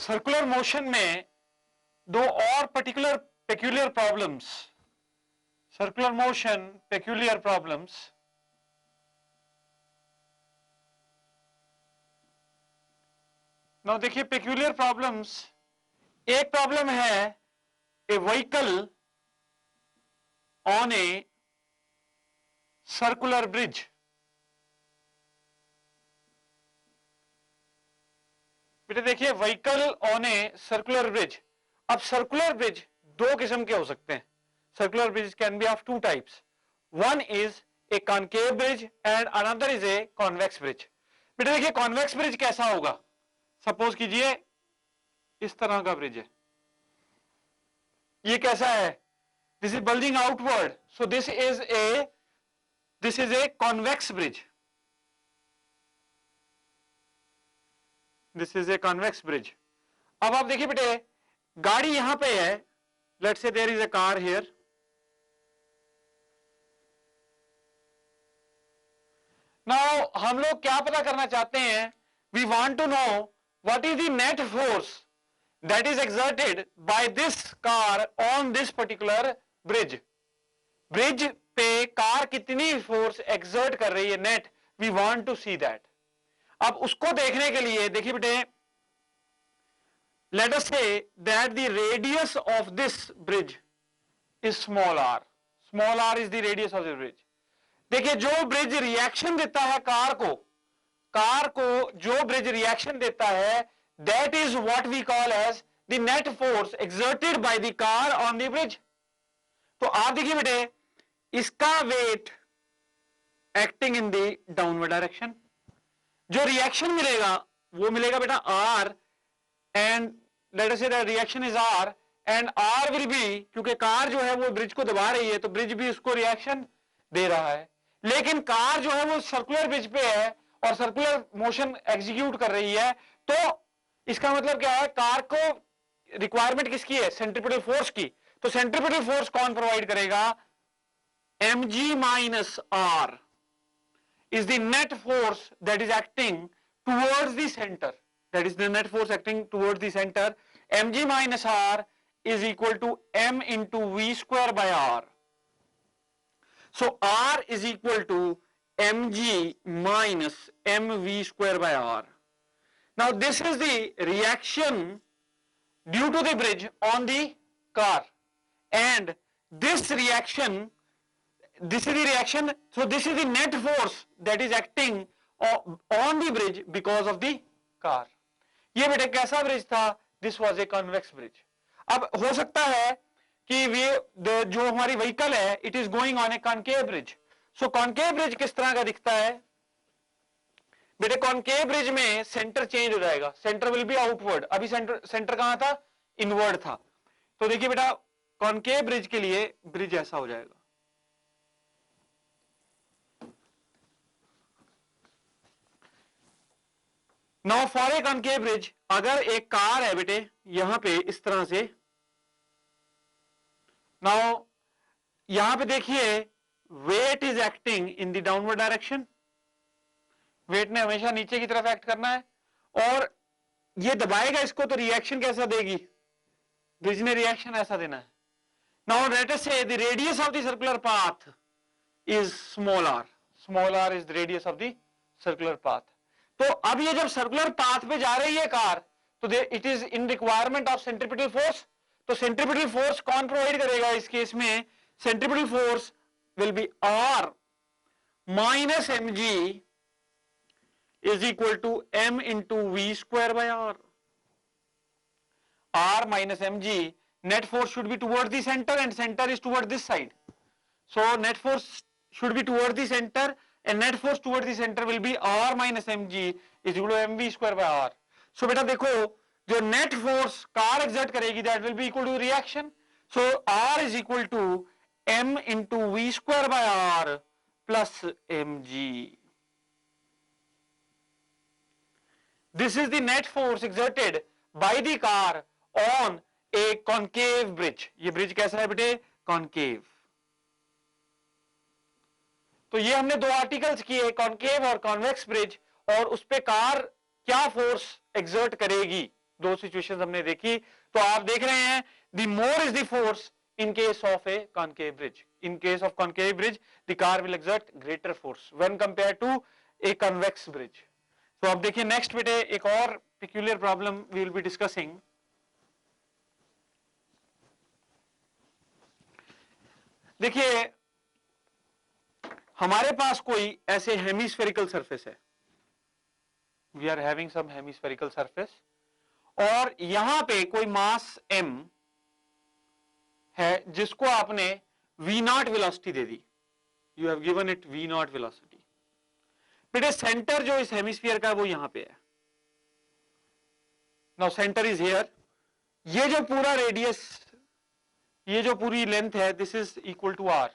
Circular motion में दो और peculiar problems, circular motion peculiar problems. Now देखिए पेक्यूलियर प्रॉब्लम्स, एक प्रॉब्लम है a vehicle on a circular bridge. बेटे देखिए vehicle on a circular bridge. अब सर्कुलर ब्रिज दो किस्म के हो सकते हैं। Circular bridge can be of two types, one is a concave bridge and another is a convex bridge. बेटे देखिए कॉन्वेक्स ब्रिज कैसा होगा, सपोज कीजिए इस तरह का ब्रिज है, ये कैसा है, this is bulging outward, so this is a convex bridge, this is a convex bridge. अब आप देखिए बेटे गाड़ी यहां पे है, let's say there is a car here, now हम लोग क्या पता करना चाहते हैं, we want to know what is the net force that is exerted by this car on this particular bridge. Bridge पे कार कितनी फोर्स एक्सर्ट कर रही है net, we want to see that. अब उसको देखने के लिए देखिए बेटे, let us say that the radius of this bridge is small r. Small r is the radius of the bridge. देखिए जो ब्रिज रिएक्शन देता है कार को जो ब्रिज रिएक्शन देता है, that is what we call as the net force exerted by the car on the bridge. तो आप देखिए बेटे इसका weight acting in the downward direction, जो रिएक्शन मिलेगा वो मिलेगा बेटा r, and let us say that reaction is r and r will be, क्योंकि कार जो है वो ब्रिज को दबा रही है तो ब्रिज भी उसको रिएक्शन दे रहा है, लेकिन कार जो है वो सर्कुलर ब्रिज पे है और सर्कुलर मोशन एग्जीक्यूट कर रही है, तो इसका मतलब क्या है, कार को रिक्वायरमेंट किसकी है, सेंट्रीपिटल फोर्स की। तो सेंट्रीपिटल फोर्स कौन प्रोवाइड करेगा, mg minus r is the net force that is acting towards the center, that is the net force acting towards the center. mg minus r is equal to m into v square by r. So r is equal to mg minus mv square by r. Now this is the reaction due to the bridge on the car, and this reaction, this is the reaction, so this is the net force that is acting on the bridge because of the car. ये बेटे कैसा bridge था, this was a convex bridge. अब हो सकता है कि वे जो हमारी व्हीकल है it is going on A concave bridge. So concave bridge किस तरह का दिखता है बेटे, कॉनकेव ब्रिज में सेंटर चेंज हो जाएगा, सेंटर विल बी आउटवर्ड, अभी सेंटर कहां था, इनवर्ड था। तो देखिए बेटा कॉनकेव ब्रिज के लिए ब्रिज ऐसा हो जाएगा, now for a concave bridge, अगर एक कार है बेटे यहां पे इस तरह से, नाउ यहां पे देखिए weight is acting in the downward direction, weight ने हमेशा नीचे की तरफ एक्ट करना है और ये दबाएगा इसको, तो रिएक्शन कैसा देगी, ब्रिज ने रिएक्शन ऐसा देना है। नाउ लेट अस से the radius of the circular path is small r is the radius of the circular path. तो अब ये जब सर्कुलर पाथ पे जा रही है कार, तो it is in requirement of centripetal force. तो सेंट्रीपिटल फोर्स कौन प्रोवाइड करेगा इस केस में, centripetal force will be r minus mg is equal to m into v square by r. r minus mg, net force should be towards the center and center is towards this side, so net force should be towards the center and net force towards the center will be r minus mg is equal to mv square by r. So बेटा देखो जो net force car exert करेगी that will be equal to reaction, so r is equal to m into v square by r plus mg. This is the net force exerted by the car on a concave bridge. ये bridge कैसा है बेटे, concave. तो ये हमने दो articles किए, concave और कॉन्वेक्स ब्रिज, और उस पे कार क्या फोर्स एक्सर्ट करेगी दो सिचुएशंस हमने देखी। तो आप देख रहे हैं the more is the force in case of a concave bridge. In case of concave bridge, the car will exert greater force when compared to a convex bridge. So अब देखिए next बेटे एक और peculiar problem we will be discussing. देखिए हमारे पास कोई ऐसे hemispherical surface है, we are having some hemispherical surface, और यहां पे कोई मास m है जिसको आपने v not velocity they the, you have given it v not velocity. बेटे सेंटर जो इस हेमिस्फीयर का वो यहां पे है, नाउ सेंटर इज हियर, ये जो पूरा रेडियस, ये जो पूरी लेंथ है, this is equal to r।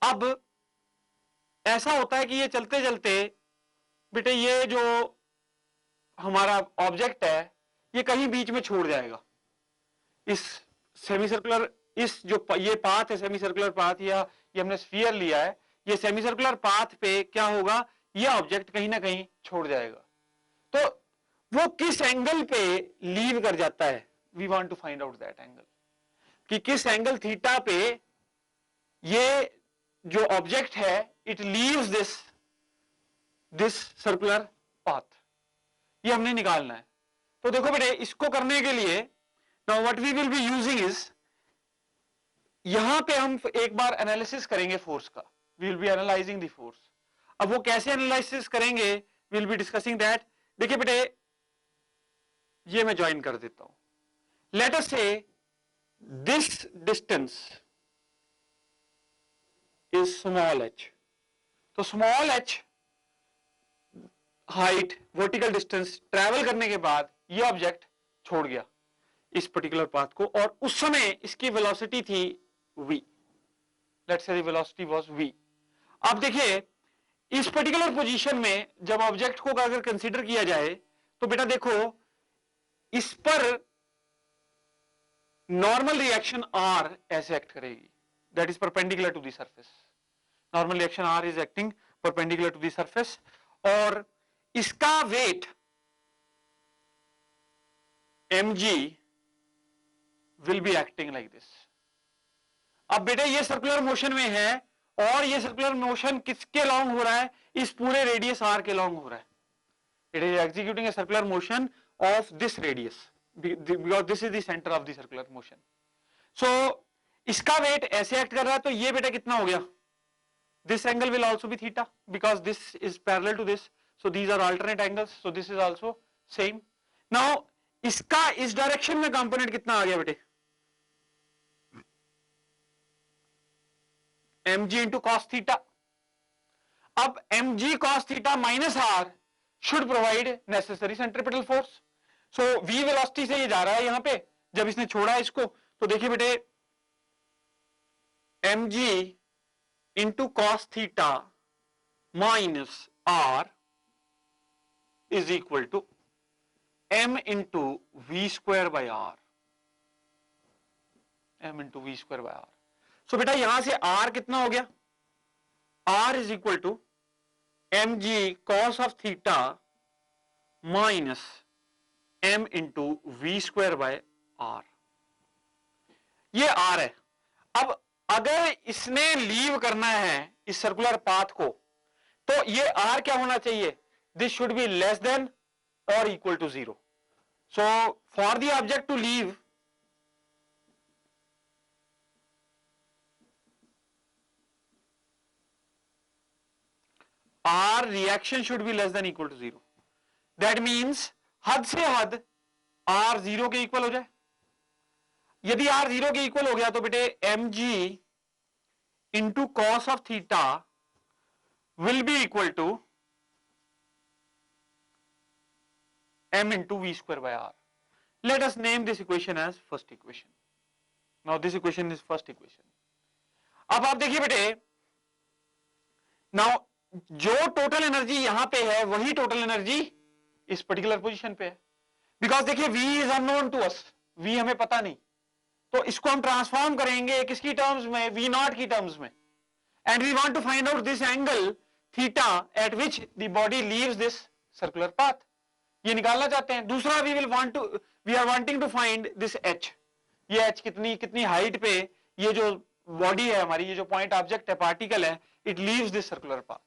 अब ऐसा होता है कि ये चलते चलते बेटे ये जो हमारा ऑब्जेक्ट है ये कहीं बीच में छोड़ जाएगा, इस सेमी सर्कुलर, इस जो ये पाथ है सेमी सर्कुलर पाथ, या ये हमने स्फीयर लिया है, ये सेमी सर्कुलर पाथ पे क्या होगा, ये ऑब्जेक्ट कहीं ना कहीं छोड़ जाएगा। तो वो किस एंगल पे लीव कर जाता है, we want to find out that angle, कि किस एंगल थीटा पे ये जो ऑब्जेक्ट है it leaves this circular path, ये हमने निकालना है। तो देखो बेटे इसको करने के लिए now what we will be using is, यहां पे हम एक बार एनालिसिस करेंगे फोर्स का, we will be analyzing the force। अब वो कैसे एनालिसिस करेंगे, we will be discussing that। देखिए बेटे ये मैं ज्वाइन कर देता हूं, let us say this distance is small h, तो small h height vertical distance travel करने के बाद ये ऑब्जेक्ट छोड़ गया इस पर्टिकुलर पाथ को, और उस समय इसकी वेलोसिटी थी v, let's say the velocity was v। अब देखिए इस पर्टिकुलर पोजीशन में जब ऑब्जेक्ट को अगर कंसीडर किया जाए तो बेटा देखो इस पर नॉर्मल रिएक्शन r ऐसे एक्ट करेगी, that is perpendicular to the surface, normal reaction r is acting perpendicular to the surface, और इसका weight mg will be acting like this। अब बेटे ये सर्कुलर मोशन में है, और ये सर्कुलर मोशन किसके लॉन्ग हो रहा है, इस पूरे रेडियस r के लॉन्ग हो रहा है। It is executing a circular motion of this radius because this is the centre of the circular motion. So इसका वेट ऐसे एक्ट कर रहा है, तो ये बेटा कितना हो गया, this angle will also be theta because this is parallel to this, so these are alternate angles, so this is also same. Now इसका इस डायरेक्शन में कंपोनेंट कितना आ गया बेटे, mg इंटू कॉस थीटा। अब mg cos theta minus R should provide necessary centripetal force. So v velocity से ये जा रहा है यहां पे, जब इसने छोड़ा है इसको, तो देखिए बेटे mg into cos theta minus R is equal to m into V square by R, m into V square by R. So बेटा यहां से r कितना हो गया, r is equal to mg cos of theta minus m into V square by R, ये r है। अब अगर इसने लीव करना है इस सर्कुलर पाथ को, तो ये r क्या होना चाहिए, this should be less than or equal to 0. So for the object to leave, R reaction should be less than equal to 0. That means हद से हद R 0 के इक्वल हो जाए। यदि R 0 के इक्वल हो गया तो बेटे mg into cos of theta will be equal to m into v square by r. Let us name this equation as first equation. Now this equation is first equation. अब आप देखिए बेटे, now जो total energy यहां पे है वही total energy इस पर्टिकुलर पोजीशन पे है, बिकॉज देखिए v is unknown to us, v हमें पता नहीं, तो इसको हम ट्रांसफॉर्म करेंगे किसकी टर्म्स में, v नॉट की टर्म्स में, and we want to find out this angle theta at which the body leaves this circular path. ये निकालना चाहते हैं। दूसरा we are wanting to find this H, ये एच कितनी कितनी हाइट पे ये जो बॉडी है हमारी, ये जो पॉइंट ऑब्जेक्ट है, पार्टिकल है, it leaves this circular path.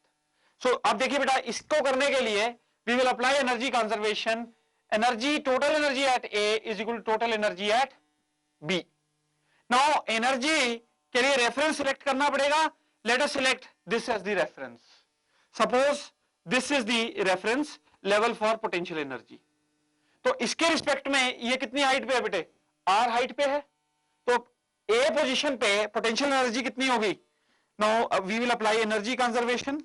So अब देखिए बेटा, इसको करने के लिए we will apply energy conservation. Energy, total energy at A is equal to total energy at B. Now energy के लिए रेफरेंस सिलेक्ट करना पड़ेगा। Let us select this as the reference. Suppose this is the reference level for potential energy. तो इसके respect में ये कितनी height पे है बेटे? आर हाइट पे है। तो ए पोजीशन पे पोटेंशियल एनर्जी कितनी होगी? Now we will apply energy conservation.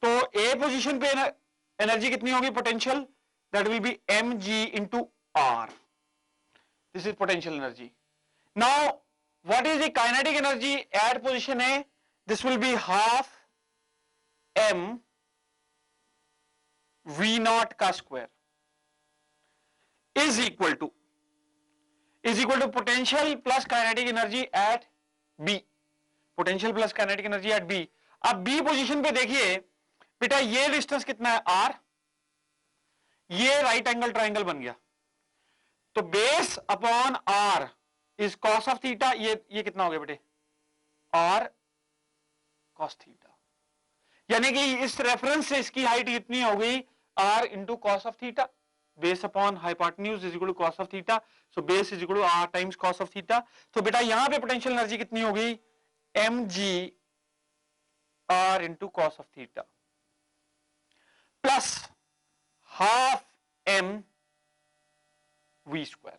तो ए पोजीशन पे एनर्जी कितनी होगी potential? That will be M G into R. This is potential energy. Now what is the kinetic energy at position A? This will be half M V naught का square is equal to potential plus kinetic energy at B. Potential plus kinetic energy at B. अब B position पे देखिए बेटा, ये distance कितना है? Are. ये right angle triangle बन गया। तो base upon R is cos of theta. ये कितना हो गया बेटे? R cos theta. यानी कि इस रेफरेंस से इसकी हाइट कितनी हो गई? R into cos of theta. Base upon hypotenuse is equal to cos of theta. So base is equal to R times cos of theta. तो बेटा यहां पे पोटेंशियल एनर्जी कितनी हो गई? M G R into cos of theta plus half M V square.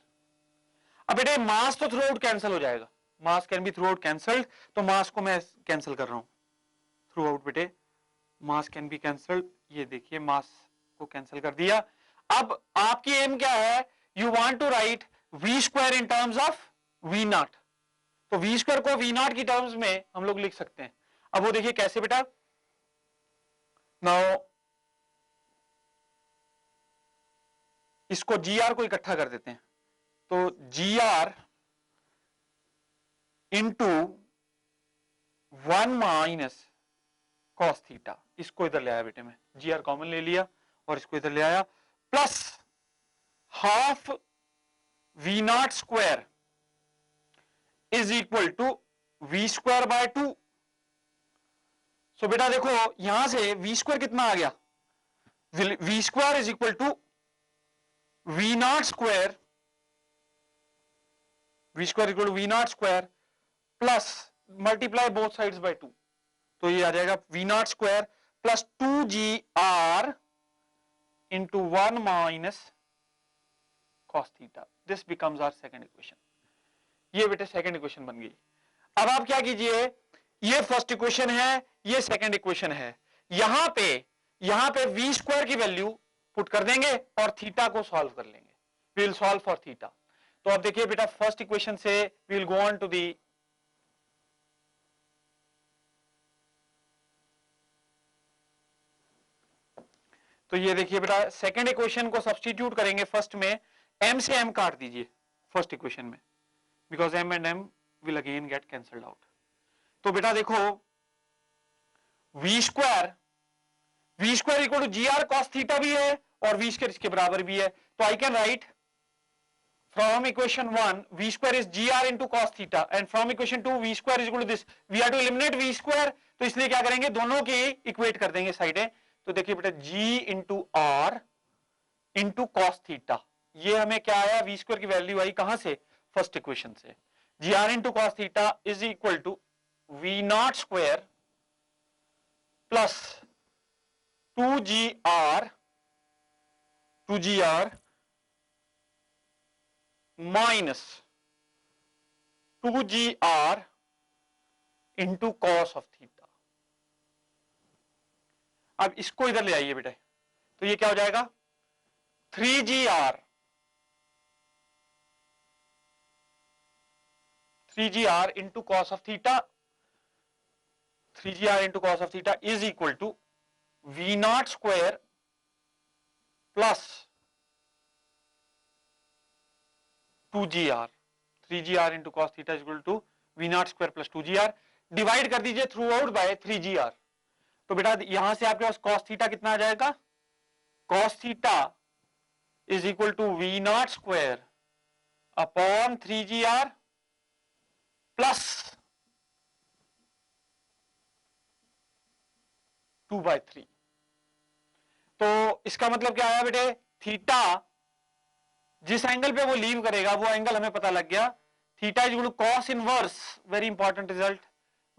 अब बेटे mass तो थ्रू आउट कैंसिल हो जाएगा। Mass can be through out cancelled. तो मास को मैं कैंसिल कर रहा हूं थ्रू आउट बेटे। मास कैन बी कैंसल्ड। ये देखिए मास को कैंसिल कर दिया। अब आपकी एम क्या है? You want to write V square in terms of V naught. तो वी स्क्वायर को वी नॉट की टर्म्स में हम लोग लिख सकते हैं। अब वो देखिए कैसे बेटा। नाउ इसको जी आर को इकट्ठा कर देते हैं। तो G R into 1 minus cos theta. इसको इधर ले आया बेटे, मैं जी आर कॉमन ले लिया और इसको इधर ले आया, plus half V naught square is equal to V square by 2। So बेटा देखो यहां से वी स्क्वायर कितना आ गया? V square is equal to V naught square, V square equal to V naught square plus multiply both sides by 2। तो ये आ जाएगा V naught square plus 2gr into 1 minus cos theta. This becomes our second equation. ये बेटे second equation बन गई। अब आप क्या कीजिए, ये फर्स्ट इक्वेशन है, ये सेकंड इक्वेशन है। यहां पे वी स्क्वायर की वैल्यू पुट कर देंगे और थीटा को सॉल्व कर लेंगे। We will solve for theta. तो अब देखिए बेटा फर्स्ट इक्वेशन से we will go on to the तो ये देखिए बेटा सेकंड इक्वेशन को सब्स्टिट्यूट करेंगे फर्स्ट में। m से m काट दीजिए फर्स्ट इक्वेशन में, because m and m will again get cancelled out. तो बेटा देखो v square equal to ji are cos theta भी है और v स्क्वायर इसके बराबर भी है। तो I can write from equation 1 v square is G R into cos theta and from equation 2 v square is equal to this. We are to eliminate v square, तो इसलिए क्या करेंगे, दोनों की इक्वेट कर देंगे साइडें। तो देखिए बेटा g into R into cos theta, ये हमें क्या आया? वी स्क्वायर की वैल्यू आई कहां से? फर्स्ट इक्वेशन से। G R into cos theta is equal to V naught square plus 2gr minus 2gr into cos of theta. अब इसको इधर ले आइए बेटा, तो ये क्या हो जाएगा? 3gr into cos of theta, 3gr into cos of theta is equal to V naught square plus 2gr। 3gr into cos theta is equal to V naught square plus 2gr। Divide कर दीजिए through out by 3gr। तो बेटा यहां से आपके पास cos theta कितना आ जाएगा, cos theta is equal to V naught square upon 3GR plus 2/3। तो इसका मतलब क्या आया बेटे, थीटा जिस एंगल पे वो लीव करेगा वो एंगल हमें पता लग गया, theta is equal to cos inverse, very important result,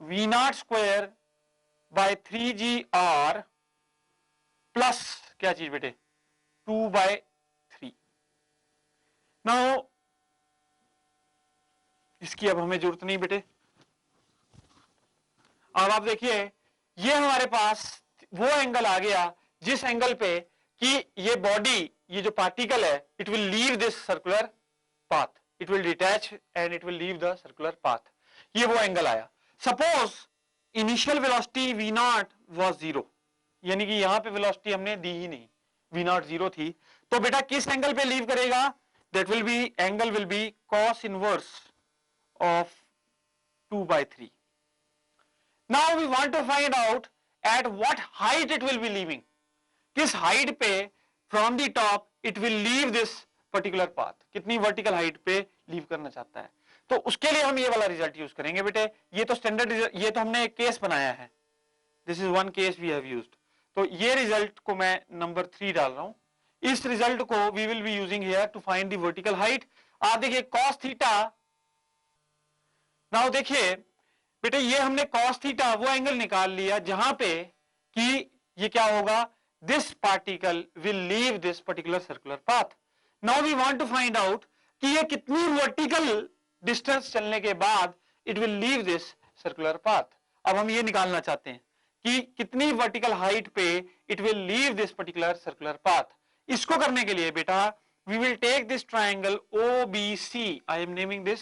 V naught square by 3GR plus क्या चीज बेटे 2/3। नाउ इसकी अब हमें जरूरत नहीं बेटे। अब आप देखिए ये हमारे पास वो एंगल आ गया जिस एंगल पे कि ये बॉडी, ये जो पार्टिकल है, it will leave this circular path, it will detach and it will leave the circular path, ये वो एंगल आया। Suppose initial velocity v not was 0, यानी कि यहां पे वेलोसिटी हमने दी ही नहीं, v नॉट 0 थी, तो बेटा किस एंगल पे लीव करेगा, that will B, angle will be cos inverse of 2/3. Now we want to find out at what height it will be leaving. किस हाइट पे from the top it will leave this particular path, कितनी vertical height पे leave करना चाहता है। तो उसके लिए हम ये वाला रिजल्ट यूज करेंगे बेटे। ये तो स्टैंडर्ड रिजल्ट, ये तो हमने एक केस बनाया है, this is one case we have used. तो ये रिजल्ट को मैं नंबर 3 डाल रहा हूं। इस रिजल्ट को we will be using here to find the vertical height. आप देखिए cos थीटा, नाउ देखिए बेटे ये हमने cos थीटा वो एंगल निकाल लिया जहां पे कि ये क्या होगा, this particle will leave this particular circular path. Now we want to find out कि ये कितनी वर्टिकल डिस्टेंस चलने के बाद it will leave this circular path. अब हम ये निकालना चाहते हैं कि कितनी वर्टिकल हाइट पे it will leave this particular circular path. इसको करने के लिए बेटा we will take this triangle OBC, I am naming this,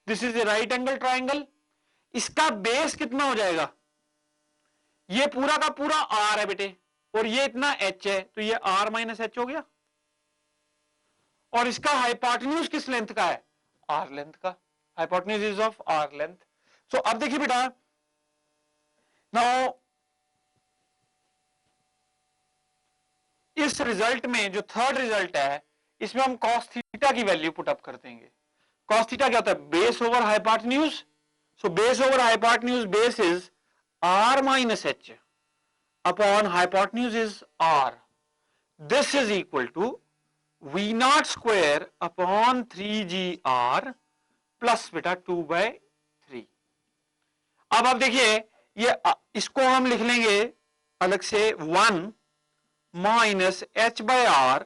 this is a right angle triangle. इसका बेस कितना हो जाएगा, ये पूरा का पूरा R है बेटे, और ये इतना H है, तो ये R माइनस H हो गया, और इसका हाइपोटेन्यूज किस लेंथ का है, R लेंथ का, hypotenuse is of R length. So अब देखिए बेटा, नाउ इस रिजल्ट में जो थर्ड रिजल्ट है इसमें हम cos थीटा की वैल्यू पुट अप कर देंगे। cos थीटा क्या होता है, base over hypotenuse. So base over hypotenuse, base is R minus H upon hypotenuse is R. This is equal to V naught square upon 3GR plus बेटा 2/3। अब आप देखिए ये इसको हम लिख लेंगे अलग से 1 minus H by R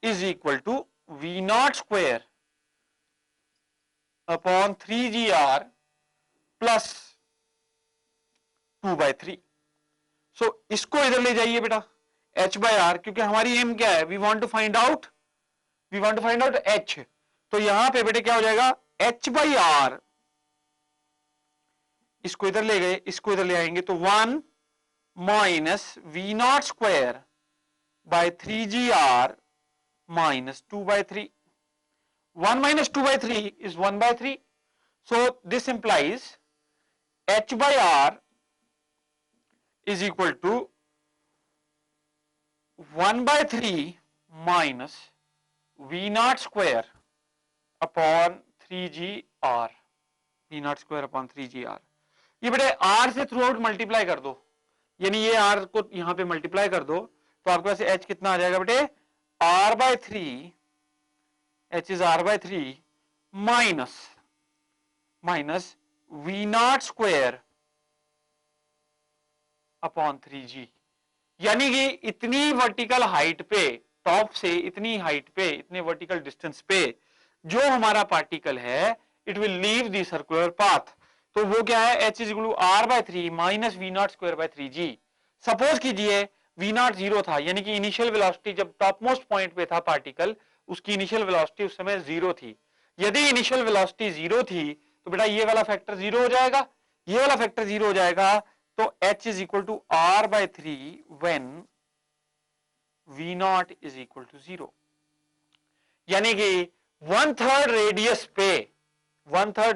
is equal to V naught square upon 3GR plus 2/3। सो इसको इधर ले जाइए बेटा H by R, क्योंकि हमारी एम क्या है, we want to find out H। तो यहां पे बेटे क्या हो जाएगा, H by R, इसको इधर ले गए, इसको इधर ले आएंगे, तो 1 minus V naught square by 3GR minus 2/3। 1 minus 2/3 is 1/3. So this implies H by R is equal to 1/3 minus V naught square upon 3GR, V naught square upon 3GR। ये बेटे R से थ्रू आउट मल्टीप्लाई कर दो, यानी ये R को यहां पे मल्टीप्लाई कर दो, तो आपके पास H कितना आ जाएगा बेटे, R/3, H is R/3 minus V naught square upon 3G। यानी कि इतनी वर्टिकल हाइट पे, टॉप से इतनी हाइट पे, इतने वर्टिकल डिस्टेंस पे जो हमारा पार्टिकल है, it will leave the circular path. तो वो क्या है, H is equal to R/3 minus V naught square by 3G। Suppose कीजिए V नॉट 0 था, यानी कि इनिशियल वेलोसिटी जब टॉप मोस्ट पॉइंट पे था पार्टिकल, उसकी इनिशियल वेलोसिटी उस समय 0 थी। यदि इनिशियल वेलोसिटी 0 थी तो बेटा ये वाला फैक्टर 0 हो जाएगा, ये वाला फैक्टर 0 हो जाएगा, तो H is equal to R/3 when V naught is equal to 0। यानी कि 1/3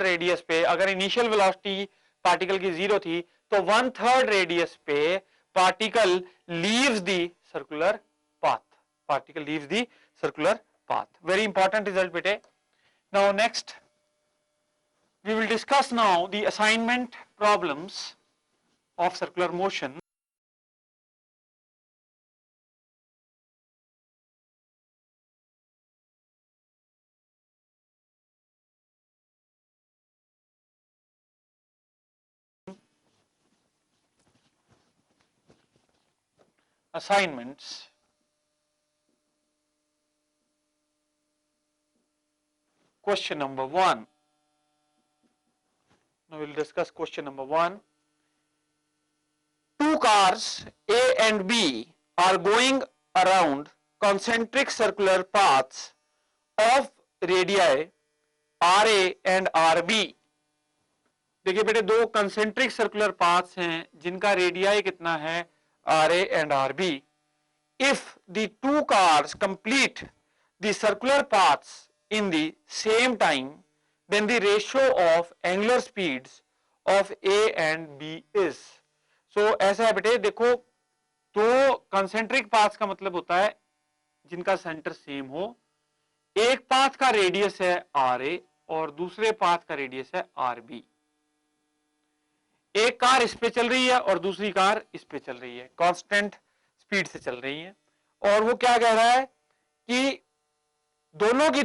रेडियस पे अगर इनिशियल वेलोसिटी पार्टिकल की 0 थी, तो 1/3 रेडियस पे particle leaves the circular path. Particle leaves the circular path. Very important result bete. Now next we will discuss now the assignment problems of circular motion. Assignments. Question number 1. Now we will discuss question number 1. Two cars A and B are going around concentric circular paths of radii RA and RB. देखिए बेटे दो concentric circular paths हैं जिनका radii कितना है RA and RB. If the two cars complete the circular paths in the same time, then the ratio of angular speeds of A and B is. So ऐसा है बेटे, देखो दो concentric paths का मतलब होता है जिनका सेंटर सेम हो. एक पाथ का रेडियस है RA और दूसरे पाथ का रेडियस है RB. एक कार इस पे चल रही है और दूसरी कार इस पे चल रही है, कांस्टेंट स्पीड से चल रही है. और वो क्या कह रहा है कि दोनों की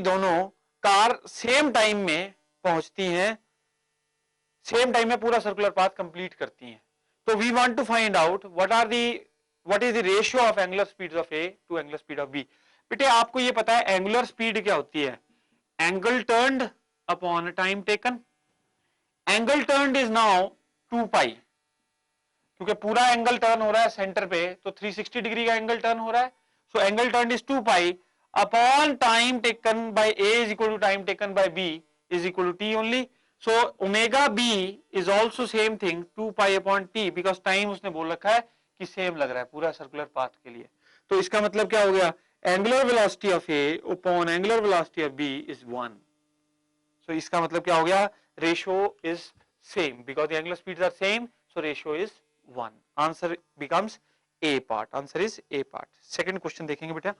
दोनों कार सेम टाइम में पहुंचती हैं, सेम टाइम में पूरा सर्कुलर पाथ कंप्लीट करती हैं. तो we want to find out what is the ratio of angular speeds of A to angular speed of B. बेटे आपको ये पता है एंगुलर स्पीड क्या होती है? Angle turned upon time taken. Angle turned is now 2 पाई, क्योंकि पूरा एंगल टर्न हो रहा है सेंटर पे, तो 360 डिग्री का एंगल टर्न हो रहा है. So angle turn is 2 pi upon time taken by A is equal to time taken by B is equal to T only. So omega B is also same thing 2 pi upon T, because time उसने बोल रखा है कि same लग रहा है पूरा circular path के लिए. तो इसका मतलब क्या हो गया? Angular velocity of A upon angular velocity of B is 1. So इसका मतलब क्या हो गया? Ratio is same because the angular speeds are same, so ratio is 1. Answer becomes A part. Answer is A part. Second question देखेंगे बेटा.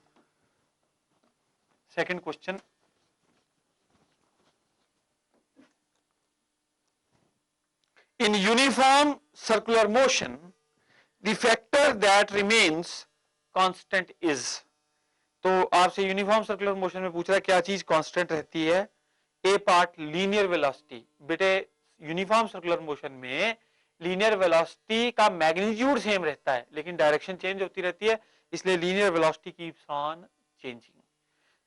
Second question. In uniform circular motion, the factor that remains constant is. तो आपसे uniform circular motion में पूछ रहा है क्या चीज कांस्टेंट रहती है? A part linear velocity. बेटे यूनिफॉर्म सर्कुलर मोशन में लीनियर वेलोसिटी का मैग्नीट्यूड सेम रहता है लेकिन डायरेक्शन चेंज होती रहती है, इसलिए linear velocity keeps on changing.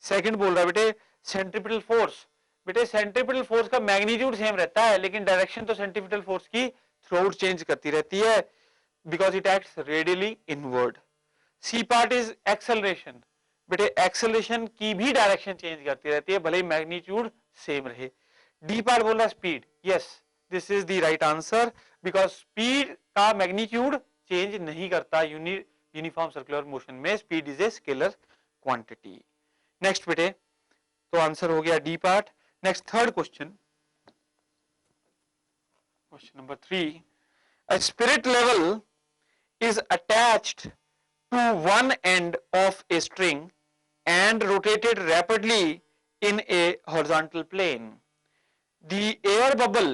Second बोल रहा है बेटे सेंट्रीपिटल फोर्स. बेटे सेंट्रीपिटल फोर्स का मैग्नीट्यूड सेम रहता है लेकिन डायरेक्शन तो सेंट्रीपिटल फोर्स की थ्रू चेंज करती रहती है because it acts radially inward. C part is acceleration. बेटे एक्सेलरेशन की भी डायरेक्शन चेंज करती रहती है भले ही मैग्नीट्यूड सेम रहे. डी पार्ट बोल रहा speed. Yes, this is the right answer because speed का मैग्नीट्यूड चेंज नहीं करता यूनिफॉर्म सर्कुलर मोशन में. Speed is a scalar quantity. Next बेटे तो आंसर हो गया D part. Next third question, question number 3. A spirit level is attached to one end of a string and rotated rapidly in a horizontal plane. The air bubble.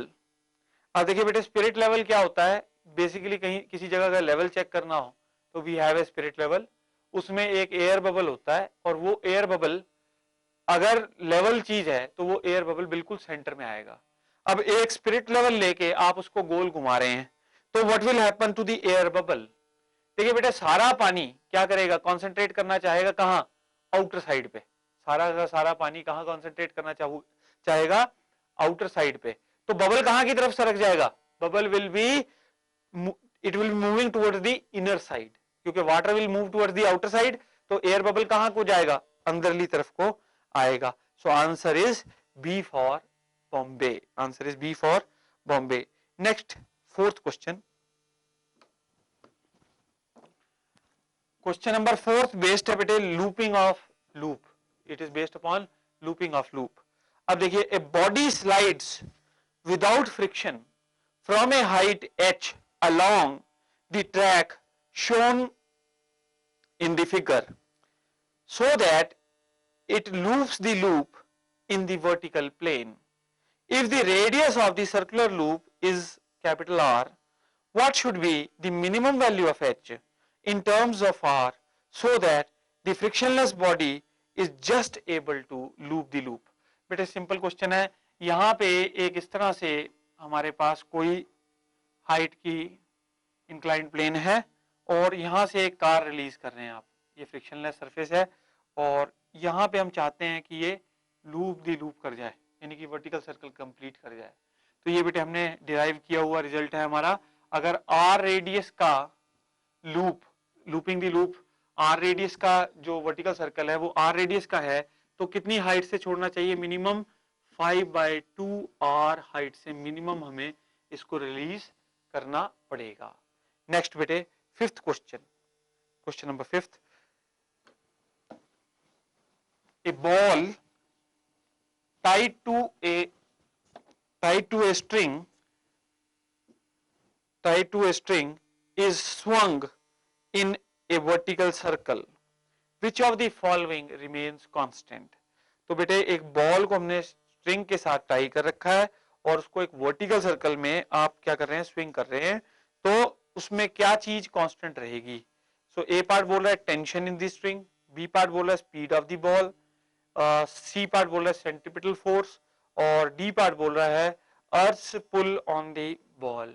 अब देखिए बेटे spirit level क्या होता है? Basically कहीं किसी जगह का लेवल चेक करना हो तो we have a spirit level, उसमें एक एयर बबल होता है और वो एयर बबल अगर लेवल चीज है तो वो एयर बबल बिल्कुल सेंटर में आएगा. अब एक स्पिरिट लेवल लेके आप उसको गोल घुमा रहे हैं तो what will happen to the air bubble? देखिए बेटा सारा पानी क्या करेगा? कॉन्सेंट्रेट करना चाहेगा कहां? आउटर साइड पे. सारा का सारा पानी कहां कॉन्सेंट्रेट करना चाहेगा? आउटर साइड पे. तो बबल कहां की तरफ सरक जाएगा? Bubble will be it will moving towards the inner side, क्योंकि water will move towards the outer side. तो एयर बबल कहां को जाएगा? अंदरली तरफ को आएगा. So answer is B for Bombay. Answer is B for Bombay. Next fourth question. Question number 4 based है बेटे looping of loop. It is based upon looping of loop. अब देखिए a body slides without friction from a height h along the track shown in the figure so that it loops the loop in the vertical plane. If the radius of the circular loop is capital R, what should be the minimum value of H in terms of R so that the frictionless body is just able to loop the loop? बेटे simple question है, यहाँ पे एक इस तरह से हमारे पास कोई हाइट की इंक्लाइंड प्लेन है और यहाँ से एक कार रिलीज कर रहे हैं आप, ये फ्रिक्शनलेस सरफेस है और यहाँ पे हम चाहते हैं कि ये लूप दी लूप कर जाए, यानी कि वर्टिकल सर्कल कंप्लीट कर जाए। तो ये बेटे हमने डिराइव किया हुआ रिजल्ट है हमारा। अगर आर रेडियस का looping the loop, R radius का जो वर्टिकल सर्कल है वो आर रेडियस का है, तो कितनी हाइट से छोड़ना चाहिए? मिनिमम 5/2 आर हाइट से मिनिमम हमें इसको रिलीज करना पड़ेगा। नेक्स्ट बेटे fifth question, question number fifth. A ball tied to a string is swung in a vertical circle. Which of the following remains constant? तो बेटे एक बॉल को हमने स्ट्रिंग के साथ टाई कर रखा है और उसको एक वर्टिकल सर्कल में आप क्या कर रहे हैं? स्विंग कर रहे हैं। तो उसमें क्या चीज कांस्टेंट रहेगी? सो ए पार्ट बोल रहा है tension in the string, B part बोल रहा है speed of the ball, C part बोल रहा है सेंट्रीपिटल फोर्स और डी पार्ट बोल रहा है earth pull on the ball.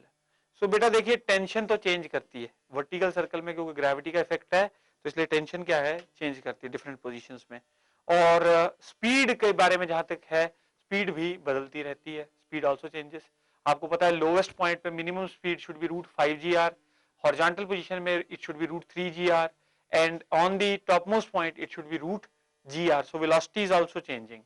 So बेटा देखिए टेंशन तो चेंज करती है वर्टिकल सर्कल में, क्योंकि ग्रेविटी का इफेक्ट है, तो इसलिए टेंशन क्या है? चेंज करती है डिफरेंट पोजीशंस में। और स्पीड के बारे में जहां तक है, स्पीड भी बदलती रहती है, स्पीड आल्सो चेंजेस। आपको पता है लोवेस्ट पॉइंट पे minimum speed should be √5 GR, horizontal position में it should be √3 GR and on the topmost point it should be √GR. So velocity is also changing.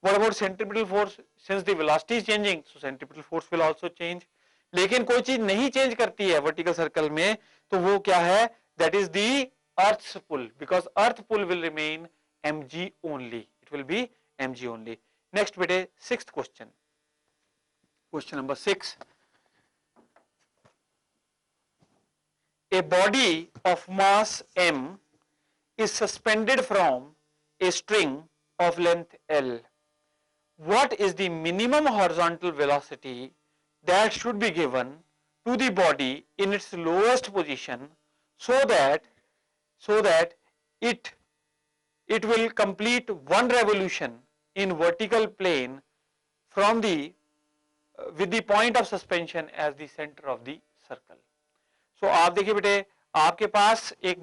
What about centripetal force? Since the velocity is changing, so centripetal force will also change. लेकिन कोई चीज नहीं change करती है vertical circle में, तो वो क्या है? That is the Earth's pull, because Earth pull will remain mg only. It will be mg only. Next बेटे sixth question. Question number 6. A body of mass m is suspended from a string of length L. What is the minimum horizontal velocity that should be given to the body in its lowest position so that it will complete one revolution in vertical plane from the with the point of suspension as the center of the circle. So आप देखिए बेटे, आपके पास एक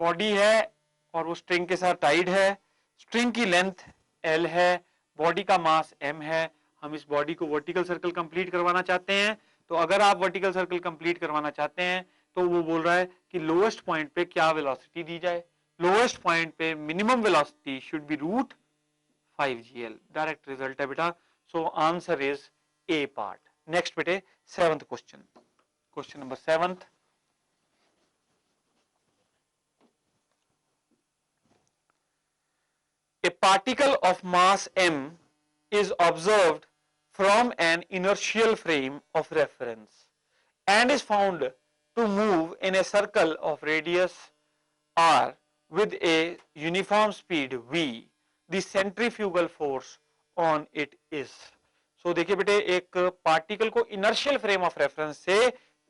body है और वो string के साथ टाइड है, स्ट्रिंग की लेंथ L है, बॉडी का मास m है, हम इस बॉडी को वर्टिकल सर्कल कंप्लीट करवाना चाहते हैं। तो अगर आप वर्टिकल सर्कल कंप्लीट करवाना चाहते हैं तो वो बोल रहा है कि लोएस्ट पॉइंट पे क्या वेलोसिटी दी जाए। लोएस्ट पॉइंट पे minimum velocity should be √5GL। Direct result है बेटा। So answer is A part. Next बेटे seventh question, question number 7th। A particle of mass m is observed from an inertial frame of reference and is found to move in a circle of radius r with a uniform speed v. The centrifugal force on it is. So देखिए बेटे एक particle को inertial frame of reference से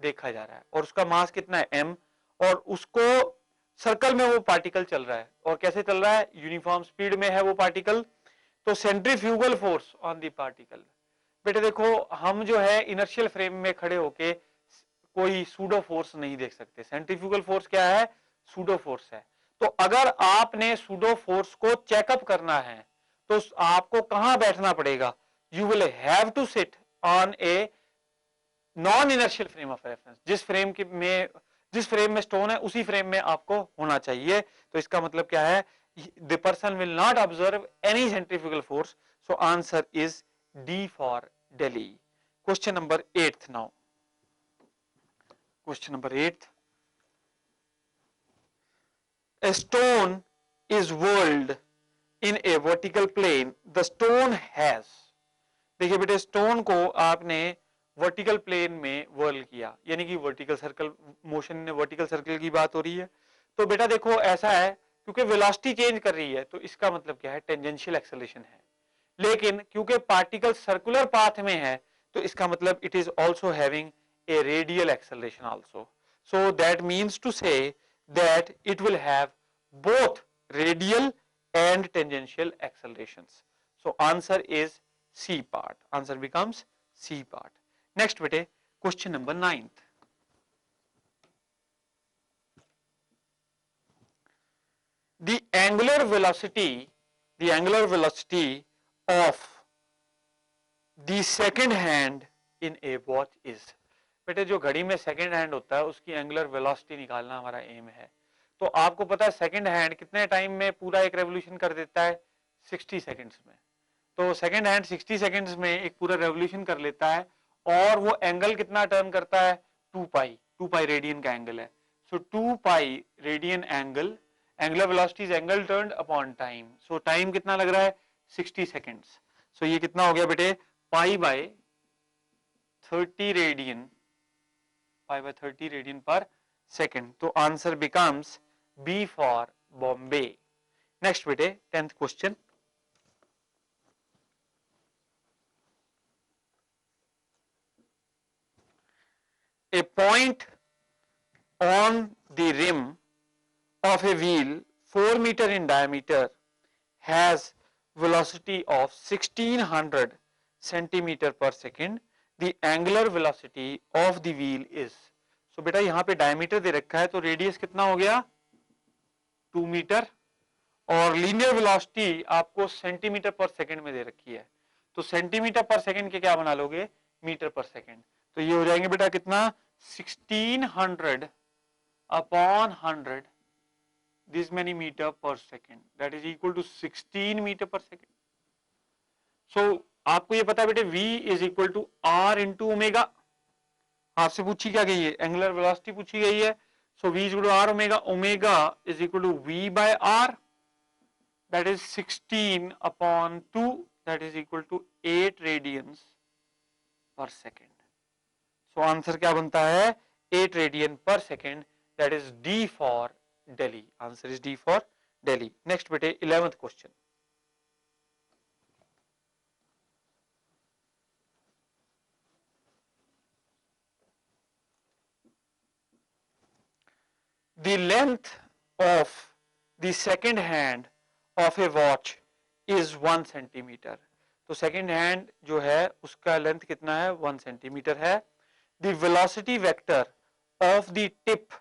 देखा जा रहा है और उसका मास कितना है m, और उसको सर्कल में वो पार्टिकल चल रहा है और कैसे चल रहा है? यूनिफॉर्म स्पीड में है वो पार्टिकल। तो centrifugal force on the particle, बेटे देखो हम जो है इनर्शियल फ्रेम में खड़े होके कोई सूडो फोर्स नहीं देख सकते। सेंट्रीफ्यूगल फोर्स क्या है? सूडो फोर्स है। तो अगर आपने सूडो फोर्स को चेकअप करना है तो आपको कहां बैठना पड़ेगा? You will have to sit on a non-inertial frame of reference. जिस फ्रेम में स्टोन है उसी फ्रेम में आपको होना चाहिए। तो इसका मतलब क्या है? The person will not observe any centrifugal force. So answer is D for Delhi. Question number 8th now. Question number 8th. A stone is whirled in a vertical plane. The stone has, देखिए बेटे stone को आपने vertical plane में व्हर्ल किया, यानी कि vertical circle motion में vertical circle की बात हो रही है। तो बेटा देखो ऐसा है, क्योंकि वेलोसिटी चेंज कर रही है तो इसका मतलब क्या है, टेंजेंशियल एक्सेलरेशन है। लेकिन क्योंकि पार्टिकल सर्कुलर पाथ में है तो इसका मतलब it is also having a radial acceleration also. So that means to say that it will have both radial and tangential accelerations. So answer is C part. Answer becomes C part. Next bete, question number 9th. The angular velocity of the second hand in a watch is. बेटे जो घड़ी में second hand होता है उसकी angular velocity निकालना हमारा M है। तो आपको पता है सेकंड हैंड कितने टाइम में पूरा एक रेवोल्यूशन कर देता है, 60 सेकंड्स में। तो सेकंड हैंड 60 सेकंड्स में एक पूरा रेवोल्यूशन कर लेता है और वो एंगल कितना टर्न करता है, 2 पाई रेडियन का एंगल है। सो 2 pi radian angle, angular velocity is angle turned upon time. So time कितना लग रहा है, 60 सेकंड्स। सो ये कितना हो गया बेटे, pi by 30 radian, pi by 30 radian per second. तो answer becomes B for Bombay. Next बेटे 10th question. A point on the rim of a wheel 4 meter in diameter has velocity of 1600 centimeter per second. The angular velocity of the wheel is. So बेटा यहाँ पे diameter दे रखा है तो radius कितना हो गया, 2 मीटर, और लीनियर वेलोसिटी आपको सेंटीमीटर पर सेकंड में दे रखी है। तो सेंटीमीटर पर सेकंड के क्या बना लोगे, मीटर पर सेकंड। तो ये हो जाएंगे बेटा कितना, 1600 upon 100, this many meter per second, that is equal to 16 meter per second. So आपको ये पता है बेटे v is equal to r into omega. आपसे पूछी क्या गई है, एंगुलर वेलोसिटी पूछी गई है। so v is equal to r omega, omega is equal to v by r, that is 16 upon 2, that is equal to 8 radians per second. So answer क्या बनता है, 8 radian per second, that is D for Delhi. Answer is D for Delhi. Next बेटे 11th question. The length of the second hand of a watch is 1 centimeter. तो second hand जो है उसका length कितना है, 1 सेंटीमीटर है। The velocity vector of the tip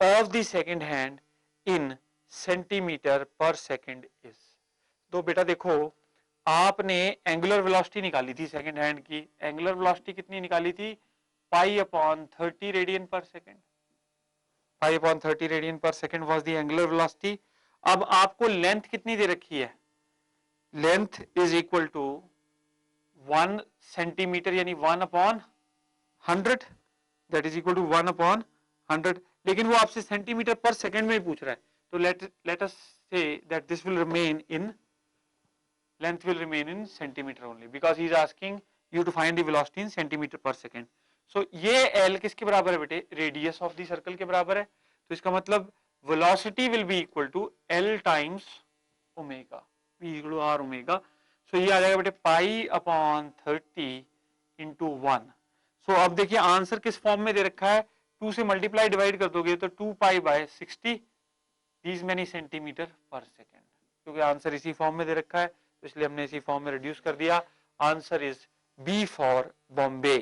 of the second hand in centimeter per second is. तो बेटा देखो आपने एंगुलर वेलोसिटी निकाली थी सेकंड हैंड की, एंगुलर वेलोसिटी कितनी निकाली थी, pi upon 30 radian per second, pi upon 30 radian per second was the angular velocity. अब आपको लेंथ कितनी दे रखी है, length is equal to 1 centimetre यानी 1 upon 100, that is equal to 1 upon 100, लेकिन वो आपसे सेंटीमीटर पर सेकंड में ही पूछ रहा है। तो late us say that this will remain in, length will remain in centimeter only because he is asking you to find the velocity in centimeter per second. So ये L किसके बराबर है बेटे, रेडियस ऑफ द सर्कल के बराबर है। तो इसका मतलब velocity will be equal to L times omega, V equal to R omega. So ये आ जाएगा बेटे पाई अपॉन 30 into 1. So अब देखिए आंसर किस फॉर्म में दे रखा है, 2 से मल्टीप्लाई डिवाइड कर दोगे तो 2 pi by 60 these many centimeter per second, क्योंकि आंसर इसी फॉर्म में दे रखा है इसलिए हमने इसी फॉर्म में रिड्यूस कर दिया। Answer is B for Bombay.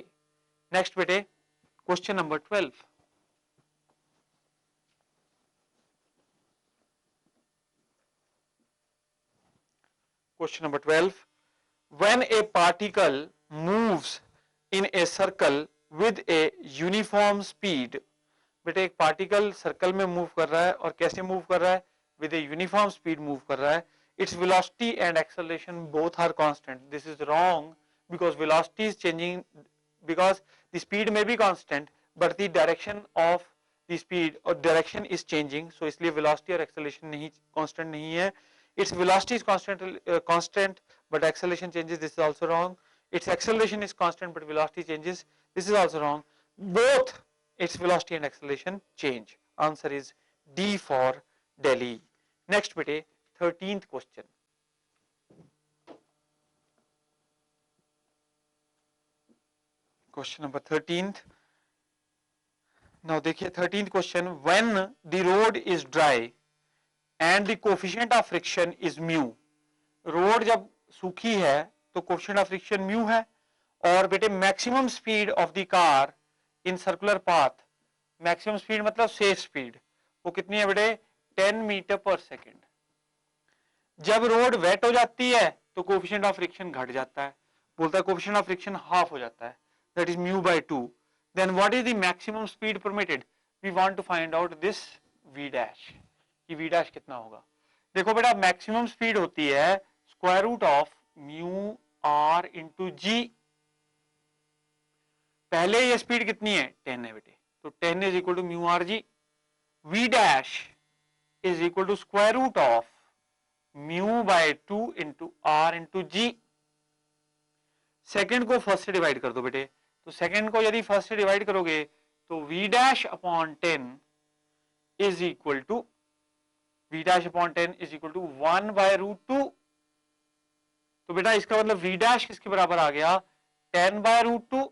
Next बेटे question number 12। Question number 12, when a particle moves in a circle with a uniform speed. बेटे एक पार्टिकल सर्कल में मूव कर रहा है और कैसे मूव कर रहा है, with a uniform speed move कर रहा है। Its velocity and acceleration both are constant. This is wrong because velocity is changing, because the speed may be constant but the direction of the speed or direction is changing. So इसलिए velocity और acceleration नहीं constant नहीं है। Its velocity is constant but acceleration changes. This is also wrong. its acceleration is constant but velocity changes. This is also wrong. Both its velocity and acceleration change. Answer is D for Delhi. Next bete 13th question. Question number 13th. Now देखिए 13th question. When the road is dry and the coefficient of friction is mu. Road जब सूखी है तो coefficient of friction mu है और बेटे maximum speed of the car in circular path, maximum speed मतलब safe speed, वो कितनी है बेटे 10 मीटर पर सेकेंड। जब रोड वेट हो जाती है तो कोएफिशिएंट ऑफ फ्रिक्शन घट जाता है, बोलता है कोएफिशिएंट ऑफ फ्रिक्शन हाफ हो जाता है, that is mu by 2। Then what is the maximum speed permitted? We want to find out this V dash, कि वी डैश कितना होगा। देखो बेटा मैक्सिमम स्पीड होती है square root of mu R into G. पहले ये स्पीड कितनी है 10 है बेटे, तो 10 is equal to mu R G. V dash is equal to square root of mu by 2 into R into G. Second को फर्स्ट से डिवाइड कर दो बेटे, तो सेकेंड को यदि फर्स्ट से डिवाइड करोगे तो V dash upon 10 is equal to v dash upon 10 is equal to 1 by root 2। तो बेटा इसका मतलब v dash किसके बराबर आ गया 10 by root 2।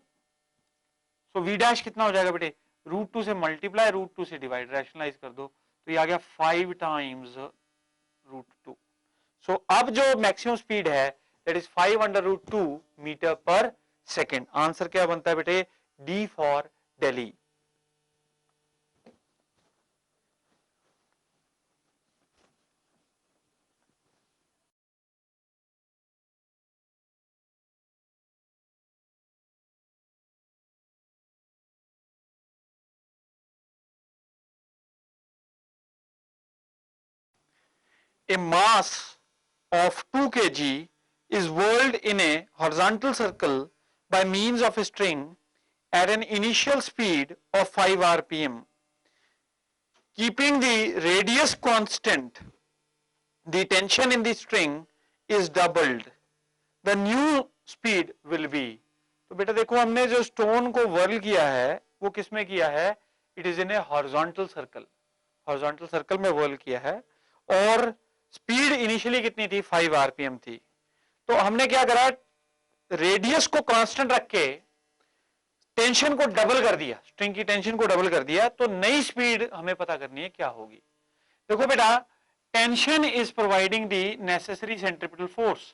So v dash कितना हो जाएगा बेटे, रूट 2 से मल्टीप्लाई रूट 2 से डिवाइड, रैशनलाइज कर दो तो ये आ गया 5 टाइम्स रूट 2। सो अब जो मैक्सिमम स्पीड है that is 5 under root 2 metre per second. Answer क्या बनता है बेटे, D for Delhi. A mass of 2 kg is whirled in a horizontal circle by means of a string at an initial speed of 5 rpm. Keeping the radius constant, the tension in the string is doubled. The new speed will be. तो बेटा देखो हमने जो stone को whirl किया है वो किसमें किया है, it is in A horizontal circle, horizontal circle में whirl किया है और स्पीड इनिशियली कितनी थी 5 आरपीएम थी। तो हमने क्या करा, रेडियस को कांस्टेंट रख के टेंशन को डबल कर दिया, स्ट्रिंग की टेंशन को डबल कर दिया, तो नई स्पीड हमें पता करनी है क्या होगी। देखो बेटा tension is providing the necessary centripetal force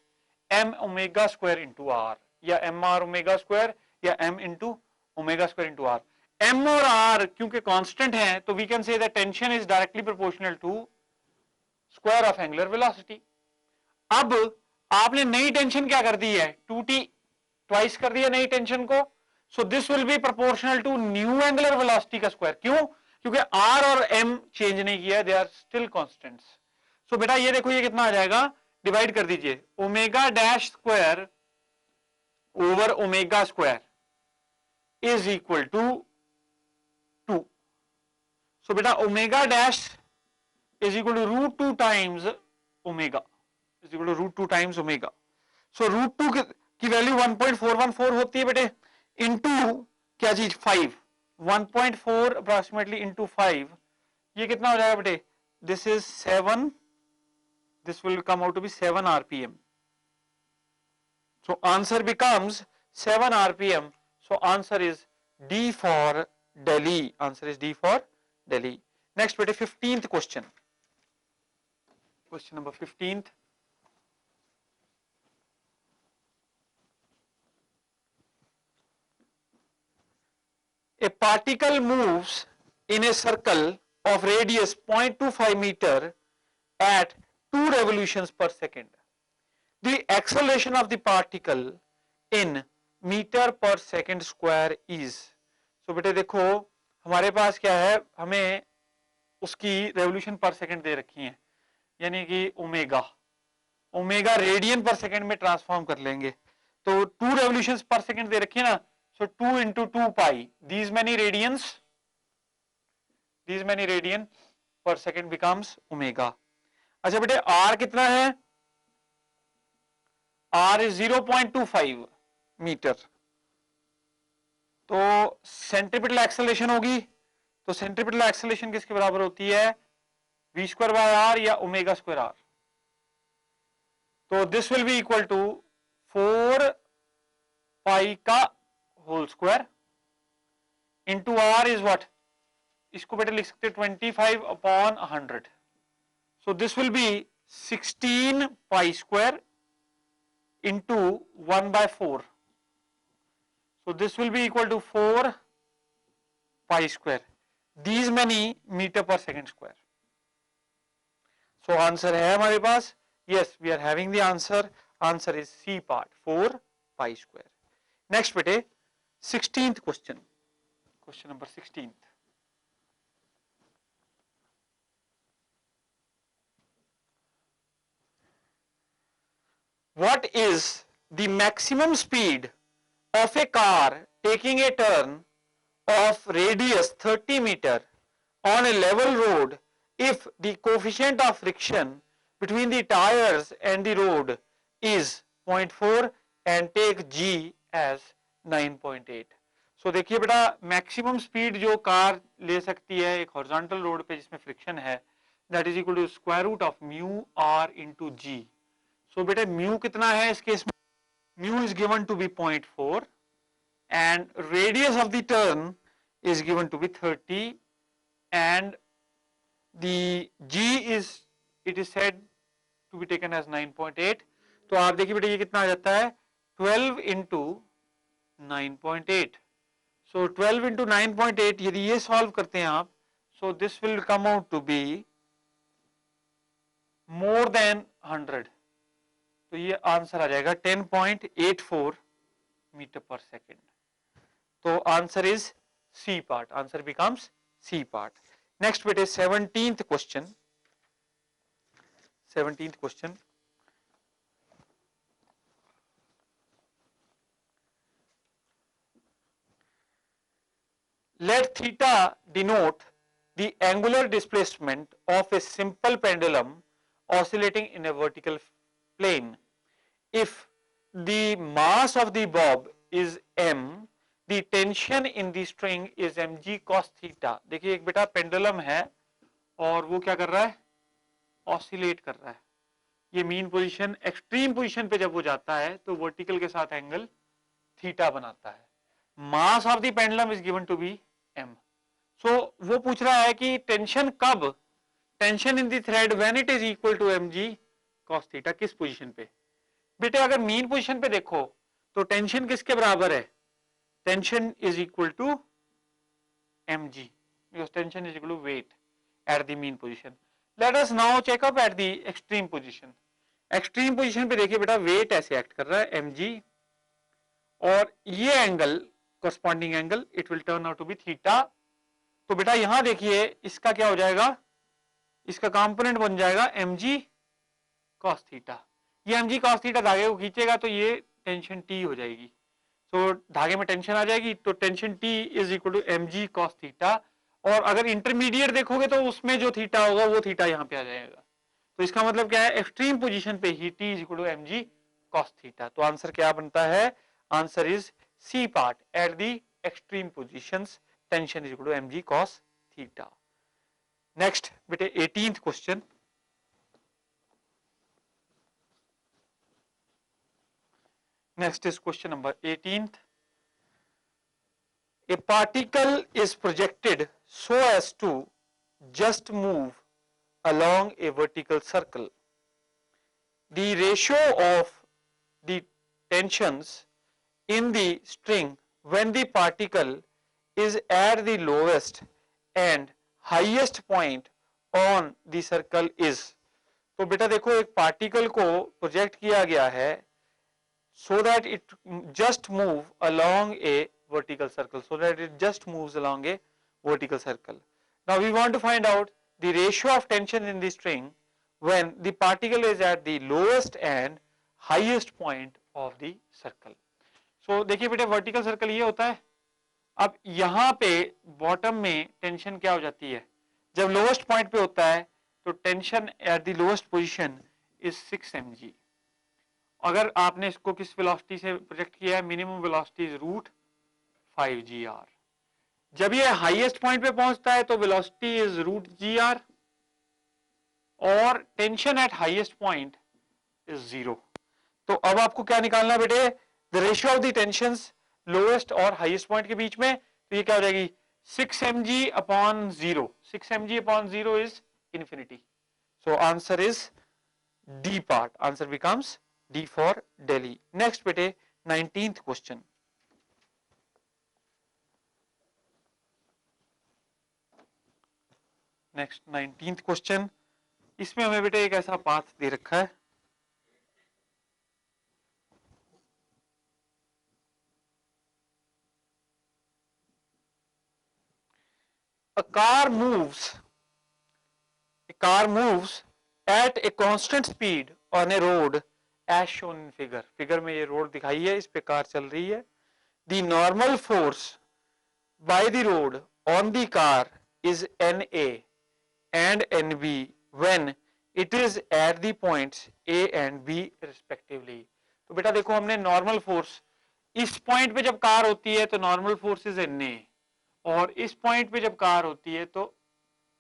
M omega square into R, या एम आर ओमेगा स्क्वायर, या M into omega square into R. M और आर क्योंकि कांस्टेंट है तो we can say that tension is directly proportional to square of angular velocity. अब आपने नई tension क्या कर दी है 2t, ट्वाइस कर दिया नई टेंशन को, so this will be proportional to new angular velocity का स्क्वायर। क्यों? क्योंकि r और m चेंज नहीं किया, they are still constants. So बेटा ये देखो ये कितना आ जाएगा, डिवाइड कर दीजिए, omega dash square over omega square is equal to 2। So बेटा omega dash is equal to root 2 times omega, is equal to root 2 times omega. So root 2 की वैल्यू 1.414 होती है बेटे, इंटू क्या चीज 5, 1.4 अप्रोक्सीमेटली इंटू 5, ये कितना हो जाएगा बेटे, this is 7, this will come out to be 7 RPM. So answer becomes 7 rpm. So answer is D for Delhi. Answer is D for Delhi. Next बेटे 15th question. Question number 15th. A particle moves in a circle of radius 0.25 meter at 2 revolutions per second. The acceleration of the particle in meter per second square is. So बेटे देखो हमारे पास क्या है, हमें उसकी revolution पर second दे रखी है, यानी कि omega, omega radian per second में ट्रांसफॉर्म कर लेंगे, तो 2 रेवोल्यूशंस पर सेकंड दे रखी है ना, so 2 into 2 pi, these many radian per second becomes omega. अच्छा बेटे आर कितना है, R is 0.25, मीटर। तो सेंट्रीपिटल एक्सेलरेशन होगी, तो सेंट्रीपिटल एक्सेलरेशन किसके बराबर होती है, v स्क्वायर बाय आर या ओमेगा स्क्वायर आर। तो this will be equal to 4 pi का whole square into R is what, इसको बेटे लिख सकते 25 upon 100। So this will B 16 pi square into 1/4। So this will be equal to 4 pi square. These many meter per second square. So answer है हमारे पास, yes we are having the answer. Answer is C part, 4 pi square. Next बेटे 16th question. Question number 16th. What is the maximum speed of a car taking a turn of radius 30 meter on a level road if the coefficient of friction between the tires and the road is 0.4 and take g as 9.8। सो देखिए बेटा maximum speed जो car ले सकती है एक horizontal road पे जिसमें friction है, that is equal to square root of mu R into G. So बेटे म्यू कितना है इस केस में, mu is given to be 0.4 and radius of the turn is given to be 30 and the g is, it is said to be taken as 9.8। तो आप देखिए बेटा ये कितना आ जाता है 12 into 9.8। so 12 into 9.8 यदि ये सॉल्व करते हैं आप, so this will come out to be more than 100। तो ये आंसर आ जाएगा 10.84 मीटर पर सेकेंड। तो answer is C part, answer becomes C part. Next बेटे 17th question. 17th question, let theta denote the angular displacement of a simple pendulum oscillating in a vertical plane if the mass of the bob is m, the tension in the string is mg cos theta। देखिए एक बेटा pendulum है और वो क्या कर रहा है, ऑसिलेट कर रहा है। ये मीन पोजीशन एक्सट्रीम पोजीशन पे जब वो जाता है तो वर्टिकल के साथ एंगल थीटा बनाता है। Mass of the pendulum is given to be m। So वो पूछ रहा है कि टेंशन कब, tension in the thread when it is equal to mg cos theta, किस पोजीशन पे। बेटे अगर मीन पोजीशन पे देखो तो टेंशन किसके बराबर है, tension is equal to mg because tension is equal to weight at the mean position। let us now check up at the extreme position। Extreme position पे देखिए बेटा वेट ऐसे एक्ट कर रहा है mg और ये angle corresponding angle it will turn out to be theta. तो बेटा यहां देखिए इसका क्या हो जाएगा, इसका कंपोनेंट बन जाएगा mg cos थीटा। ये mg cos थीटा धागे को खींचेगा तो ये टेंशन t हो जाएगी। तो धागे में टेंशन आ जाएगी तो tension t is equal to mg cos theta. और अगर इंटरमीडिएट देखोगे तो उसमें जो थीटा होगा वो थीटा यहाँ पे आ जाएगा। तो इसका मतलब क्या है, एक्सट्रीम पोजीशन पे ही t is equal to mg cos theta. तो आंसर क्या बनता है, answer is C part, at the extreme positions tension is equal to mg cos theta. Next बेटे 18th question. Next is question number 18th. A particle is projected so as to just move along a vertical circle. The ratio of the tensions in the string when the particle is at the lowest and highest point on the circle is। तो बेटा देखो एक particle को project किया गया है so that it just move along a vertical circle, so that it just moves along a vertical circle। Now we want to find out the ratio of tension in the string when the particle is at the lowest and highest point of the circle। So देखिए बेटे vertical circle ये होता है, अब यहाँ पे bottom में tension क्या हो जाती है, जब लोवेस्ट पॉइंट पे होता है तो tension at the lowest position is 6 mg अगर आपने इसको किस वेलोसिटी से प्रोजेक्ट किया है, minimum velocity is √5 g r। जब ये हाईएस्ट पॉइंट पे पहुंचता है तो वेलोसिटी इज √g r और tension eight highest point is 0। तो अब आपको क्या निकालना है बेटे, the ratio of the tensions lowest और हाईएस्ट पॉइंट के बीच में। तो ये क्या हो जाएगी 6 mg/0। 6 mg/0 is infinity. So answer is D part, answer becomes D for Delhi. Next बेटे 19th question. Next 19th question, इसमें हमें बेटे एक ऐसा पाथ दे रखा है, a car moves at a constant speed on a road as shown in figure। Figure में ये रोड दिखाई है, इस पे कार चल रही है। The normal force by the road on the car is NA and NB when it is at the points A and B respectively। तो बेटा देखो, हमने नॉर्मल फोर्स, इस पॉइंट पे जब कार होती है तो नॉर्मल फोर्स इज NA, और इस पॉइंट पे जब कार होती है तो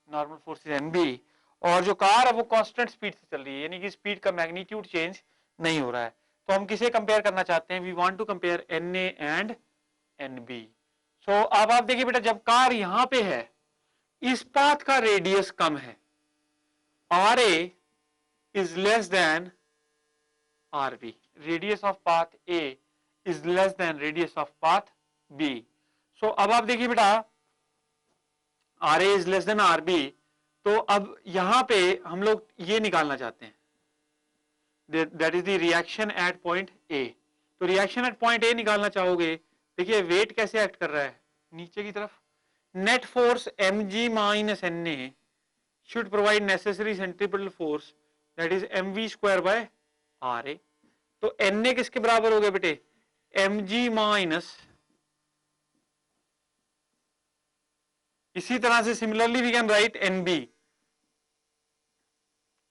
नॉर्मल फोर्स इज NB, और जो कार है वो कांस्टेंट स्पीड से चल रही है, यानी कि स्पीड का मैग्नीट्यूड चेंज नहीं हो रहा है। तो हम किसे कंपेयर करना चाहते हैं, we want to compare NA and NB। So अब आप देखिए बेटा, जब कार यहां पे है, इस पाथ का रेडियस कम है, RA is less than RB, radius of path A is less than radius of path B। सो अब आप देखिए बेटा, RA is less than RB, तो अब यहां पे हम लोग ये निकालना चाहते हैं, that is the reaction at point A। तो रिएक्शन एट पॉइंट A निकालना चाहोगे, देखिए वेट कैसे एक्ट कर रहा है नीचे की तरफ। Net force mg minus NA should provide necessary centripetal force that is mv²/RA। तो NA किसके बराबर हो गया बेटे, mg माइनस, इसी तरह से similarly we can write NB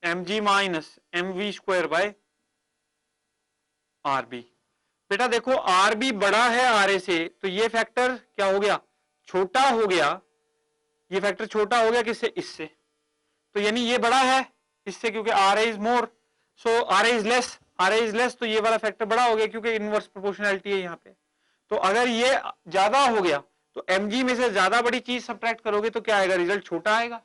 mg minus mv²/RB। बेटा देखो RB बड़ा है RA से, तो ये फैक्टर क्या हो गया, छोटा हो गया। ये फैक्टर छोटा हो गया किससे, इससे। तो यानी ये बड़ा है इससे, क्योंकि RA is more, so RA is less, RA is less, तो ये वाला फैक्टर बड़ा हो गया क्योंकि इनवर्स प्रोपोर्शनैलिटी है यहाँ पे। तो अगर ये ज्यादा हो गया तो mg में से ज्यादा बड़ी चीज सब्ट्रैक्ट करोगे तो क्या आएगा, रिजल्ट छोटा आएगा।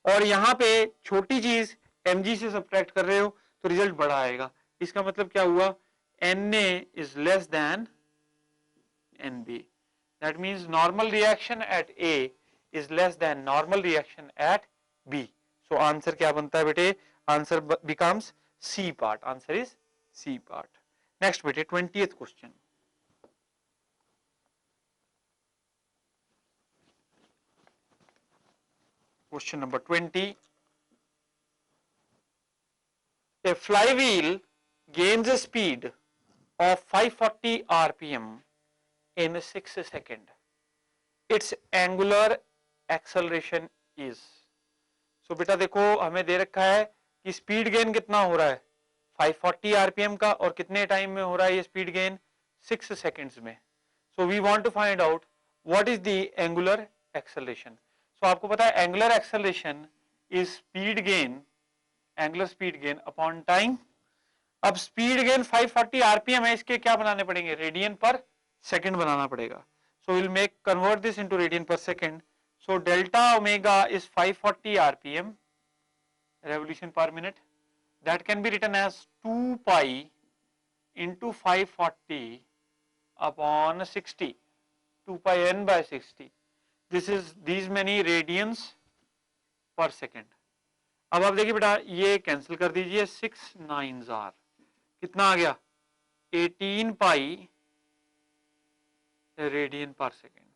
और यहाँ पे छोटी चीज mg से सब्ट्रैक्ट कर रहे हो तो रिजल्ट बड़ा आएगा। इसका मतलब क्या हुआ, Na is less than NB। That means normal reaction at A is less than normal reaction at B। So answer क्या बनता है बेटे, answer becomes C part, answer is C part। Next बेटे 20th question। Question number 20। A flywheel gains a speed of 540 rpm in 6 seconds. Its angular acceleration is। सो बेटा देखो, हमें दे रखा है कि स्पीड गेन कितना हो रहा है 540 rpm का, और कितने टाइम में हो रहा है ये स्पीड गेन, 6 सेकेंड्स में। So we want to find out what is the angular acceleration. So आपको पता है angular acceleration is speed gain, angular speed gain upon time. अब स्पीड गेन 540 आरपीएम है, इसके क्या बनाने पड़ेंगे, रेडियन पर सेकंड बनाना पड़ेगा। So will make convert this into radian per second. So delta omega is 540 RPM revolution per minute, that can be written as 2 pi into 540 upon 60, 2 pi n by 60, this is these many radians per second। अब आप देखिए बेटा, ये cancel कर दीजिए, 6 9s are कितना आ गया, 18 pi radian per second.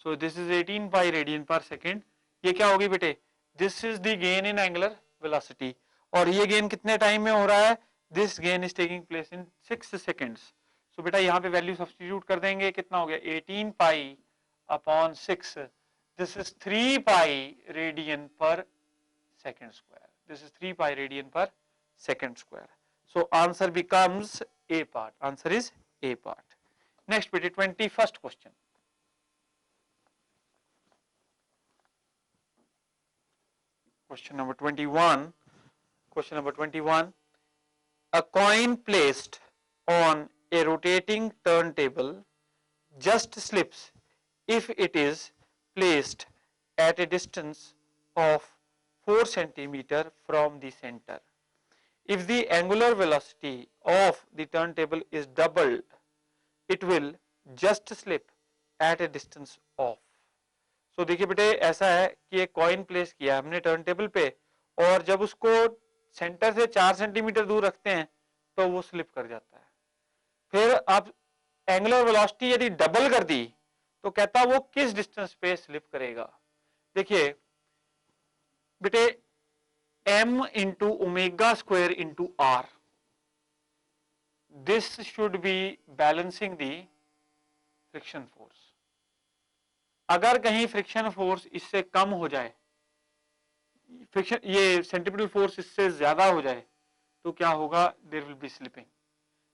So this is 18 pi radian per second. ये क्या होगी बेटे, this is the gain in angular velocity, और ये गेन कितने टाइम में हो रहा है, this gain is taking place in 6 seconds. So बेटा यहाँ पे वैल्यू सब्स्टिट्यूट कर देंगे, कितना हो गया 18 pi upon 6, this is 3 pi radian per second square, this is 3 pi radian per second square. So answer becomes A part. Answer is A part. Next, beta 21st question. Question number 21. Question number 21. A coin placed on a rotating turntable just slips if it is placed at a distance of 4 centimeter from the center. If the angular velocity of the turntable is doubled, it will just slip at a distance of. So देखिए बेटे ऐसा है कि एक coin place किया हमने turn table पे और जब उसको सेंटर से 4 सेंटीमीटर दूर रखते हैं तो वो स्लिप कर जाता है। फिर आप एंगुलर वेलोसिटी यदि डबल कर दी तो कहता वो किस डिस्टेंस पे स्लिप करेगा। देखिए बेटे m into omega square into R, this should be balancing the friction force. अगर कहीं फ्रिक्शन फोर्स इससे कम हो जाए, फ्रिक्शन ये सेंट्रीपिटल फोर्स इससे ज्यादा हो जाए तो क्या होगा, देयर विल बी स्लिपिंग।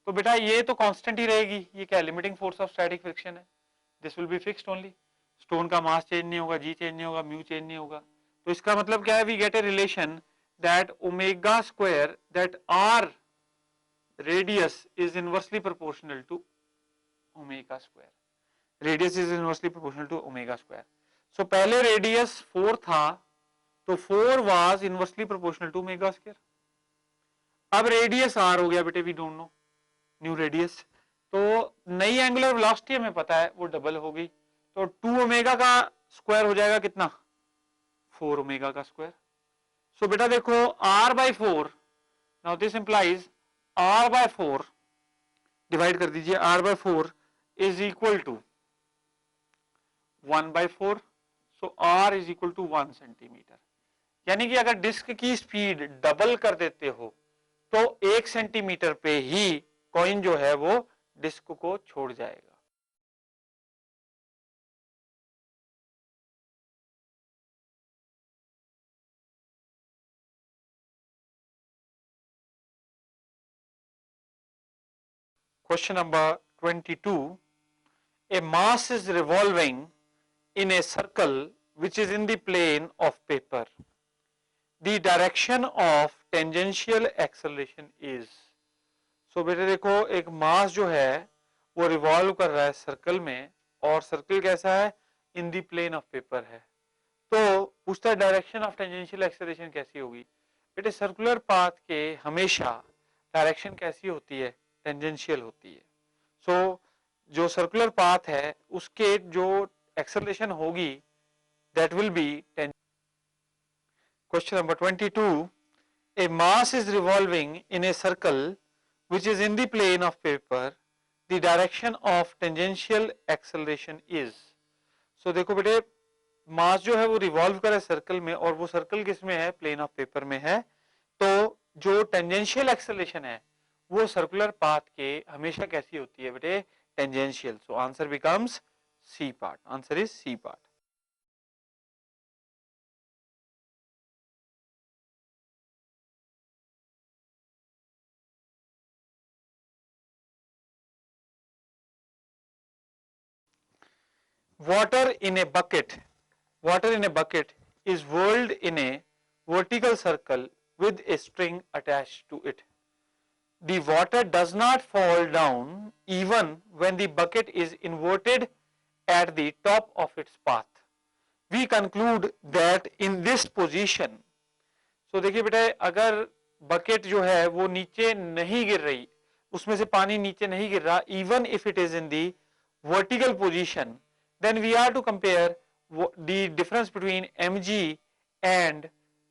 तो बेटा ये तो कांस्टेंट ही रहेगी, ये क्या limiting force of static friction है, this will be fixed only. Stone का मास चेंज नहीं होगा, जी चेंज नहीं होगा, म्यू चेंज नहीं होगा। तो इसका मतलब क्या है, we get a relation that omega square that R radius is inversely proportional to omega square, radius is inversely proportional to omega square. So पहले रेडियस 4 था तो 4 was inversely proportional to omega square. अब रेडियस आर हो गया बेटे, we don't know new radius, तो नई एंगुलर वेलोसिटी हमें पता है वो डबल हो गई, तो 2 ओमेगा का स्क्वायर हो जाएगा कितना, 4 ओमेगा का स्क्वायर। सो बेटा देखो r by 4, now this implies r by 4 divide कर दीजिए, r by 4 is equal to 1 by 4, so r is equal to 1 centimetre. यानी कि अगर डिस्क की स्पीड डबल कर देते हो तो 1 सेंटीमीटर पे ही कॉइन जो है वो डिस्क को छोड़ जाएगा। Question number 22. A mass is revolving in a circle which is in the plane of paper. The direction of tangential acceleration is. So बेटे देखो एक मास जो है वो रिवॉल्व कर रहा है सर्कल में, और सर्कल कैसा है, इन दी प्लेन ऑफ पेपर है। तो पूछता है डायरेक्शन ऑफ टेंजेंशियल एक्सेलरेशन कैसी होगी। बेटे सर्कुलर पाथ के हमेशा डायरेक्शन कैसी होती है, टेंजेंशियल होती है। सो जो सर्कुलर पाथ है उसके जो एक्सेलरेशन होगी that will B tangential. Question number 22. A mass is revolving in a circle which is in the plane of paper. The direction of tangential acceleration is. So देखो बेटे मास जो है वो रिवॉल्व कर रहा है सर्कल में, और वो सर्कल किस में है, प्लेन ऑफ पेपर में है। तो जो टेंजेंशियल एक्सेलरेशन है वो सर्कुलर पाथ के हमेशा कैसी होती है बेटे, tangential. So answer becomes C part, answer is C part. Water in a bucket is whirled in a vertical circle with a string attached to it. The water does not fall down even when the bucket is inverted at the top of its path. We conclude that in this position, so देखिए बेटा अगर bucket जो है वो नीचे नहीं गिर रही, उसमें से पानी नीचे नहीं गिर रहा, even if it is in the vertical position, then we are to compare the difference between mg and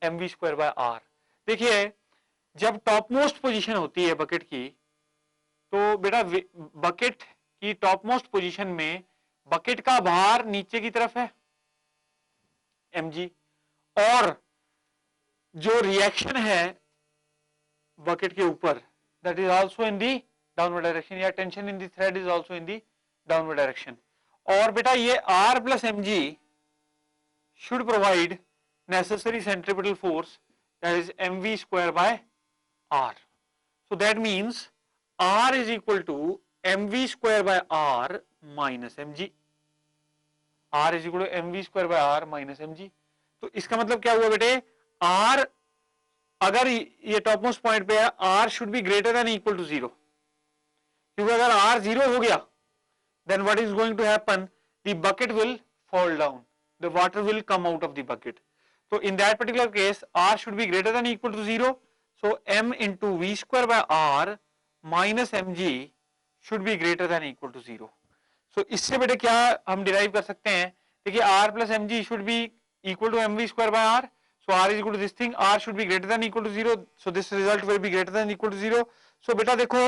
mv square by r. देखिए जब टॉप मोस्ट पोजीशन होती है बकेट की, तो बेटा बकेट की टॉप मोस्ट पोजीशन में बकेट का भार नीचे की तरफ है mg, और जो रिएक्शन है बकेट के ऊपर that is also in the downward direction, या tension in the thread is also in the downward direction. और बेटा ये r plus mg should provide necessary centripetal force, that is mv square by r. So that means R is equal to mv square by r minus mg. R is equal to mv square by r minus mg. तो इसका मतलब क्या हुआ बेटे, R अगर ये top most point पे है, R should be greater than equal to 0, क्योंकि अगर R 0 हो गया then what is going to happen, the bucket will fall down, the water will come out of the bucket. So in that particular case R should be greater than equal to 0, so m into v square by r minus mg should be greater than equal to 0. So इससे बेटे क्या हम derive कर सकते हैं, देखिए r plus mg should be equal to mv square by r, so r is equal to this thing, r should be greater than equal to 0, so this result will be greater than equal to 0. So बेटा देखो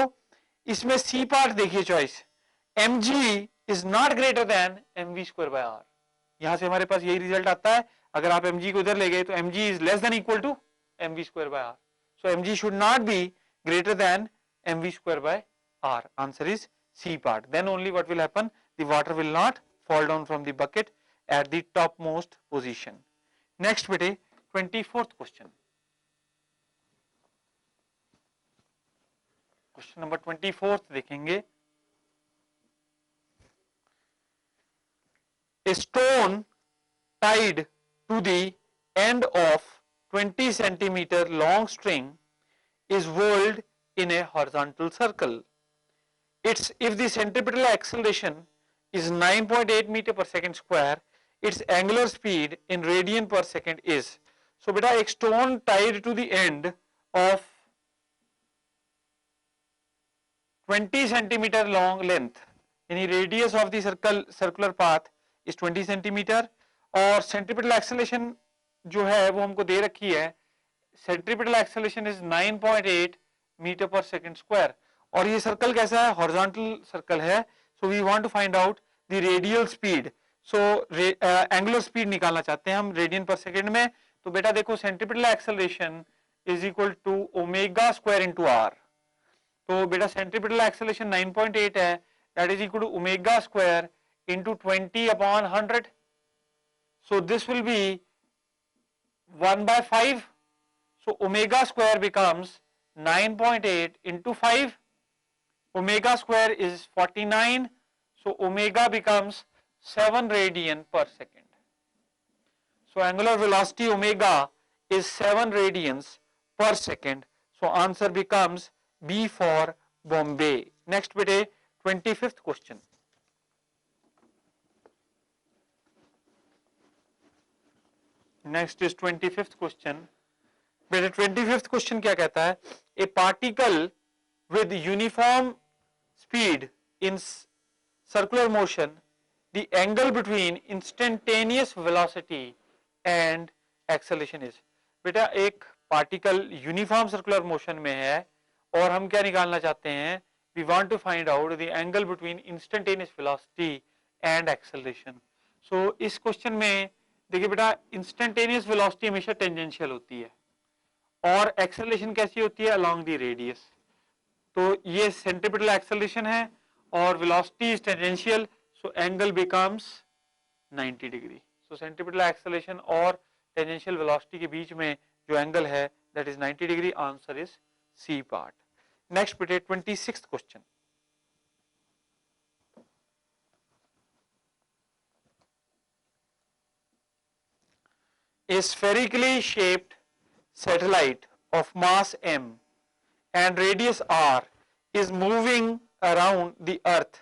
इसमें c part देखिए choice, mg is not greater than mv square by r, यहां से हमारे पास यही result आता है, अगर आप mg को इधर ले गए तो mg is less than equal to mv square by r, so mg should not be greater than mv square by r. Answer is C part. Then only what will happen, the water will not fall down from the bucket at the topmost position. Next bete 24th question. Question number 24th देखेंगे. A stone tied to the end of 20 centimeter long string is whirled in a horizontal circle. If the centripetal acceleration is 9.8 meter per second square, its angular speed in radian per second is. So beta एक stone tied to the end of 20 centimeter long length, यानी radius of the circular path is 20 centimeter, और centripetal acceleration जो है वो हमको दे रखी है, centripetal acceleration is 9.8 metre per second square, और ये सर्कल कैसा है, हॉरिजॉन्टल सर्कल है. So we want to find out the radial speed. So angular speed निकालना चाहते हैं हम रेडियन पर सेकेंड में. तो बेटा देखो centripetal acceleration is equal to omega square into R. तो बेटा सेंट्रीपिटल एक्सेलरेशन 9.8 है, that is equal to omega square into 20 upon 100. So this will be 1/5. So omega square becomes 9.8 into 5, omega square is 49, so omega becomes 7 radian per second. So angular velocity omega is 7 radians per second. So answer becomes B for Bombay. Next bete 25th question. Next is 25th question. बेटे 25th question क्या कहता है, ए particle with uniform speed in circular motion, the angle between instantaneous velocity and acceleration is. बेटा एक particle uniform circular motion में है और हम क्या निकालना चाहते हैं, we want to find out the angle between instantaneous velocity and acceleration. So इस क्वेश्चन में देखिए बेटा इंस्टेंटेनियस वेलोसिटी हमेशा टेंजेंशियल होती है और एक्सेलरेशन कैसी होती है, अलोंग द रेडियस. तो ये सेंट्रीपिटल एक्सेलरेशन है और velocity is tangential, so angle becomes 90 degree. सो सेंट्रीपिटल एक्सेलरेशन और टेंजेंशियल वेलोसिटी के बीच में जो एंगल है that is 90 degree. Answer is C part. Next बेटे 26th question. A spherically shaped satellite of mass m and radius r is moving around the earth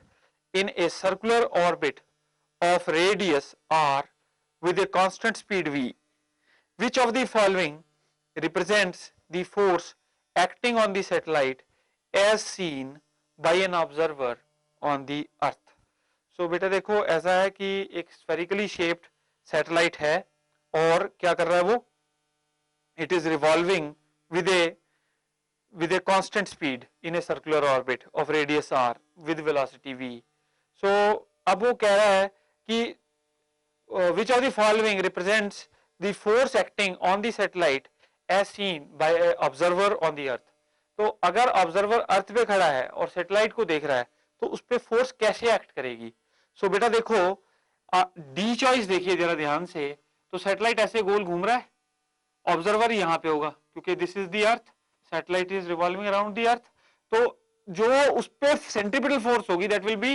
in a circular orbit of radius r with a constant speed v. Which of the following represents the force acting on the satellite as seen by an observer on the earth? So बेटा देखो ऐसा है कि एक spherically shaped satellite है और क्या कर रहा है वो, it is revolving with a constant speed in a circular orbit of radius r with velocity v. So अब वो कह रहा है कि which of the following represents the force acting on the satellite as seen by an observer on the earth. तो अगर observer अर्थ पे खड़ा है और सैटेलाइट को देख रहा है तो उस पे फोर्स कैसे एक्ट करेगी. सो बेटा देखो डी चॉइस देखिए जरा ध्यान से. तो सैटेलाइट ऐसे गोल घूम रहा है, ऑब्जर्वर यहां पे होगा क्योंकि this is the earth, satellite is revolving around the earth, तो जो उस पर सेंट्रीपिटल फोर्स होगी that will B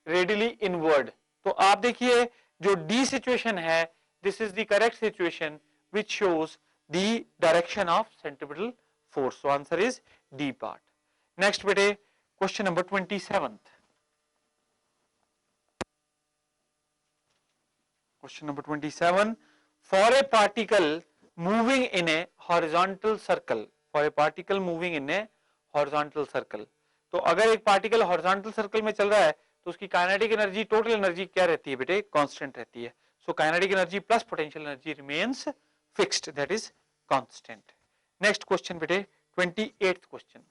radially inward. तो आप देखिए जो डी सिचुएशन है, this is the correct situation which shows the direction of centripetal force. So answer is D part. Next बेटे question number 27। Question number 27. For a particle moving in a horizontal circle, for a particle moving in a horizontal circle, तो अगर एक particle horizontal circle में चल रहा है तो उसकी काइनेटिक एनर्जी, टोटल एनर्जी क्या रहती है बेटे? कांस्टेंट रहती है। So kinetic energy plus potential energy remains fixed, that is constant. Next question बेटे 28th question.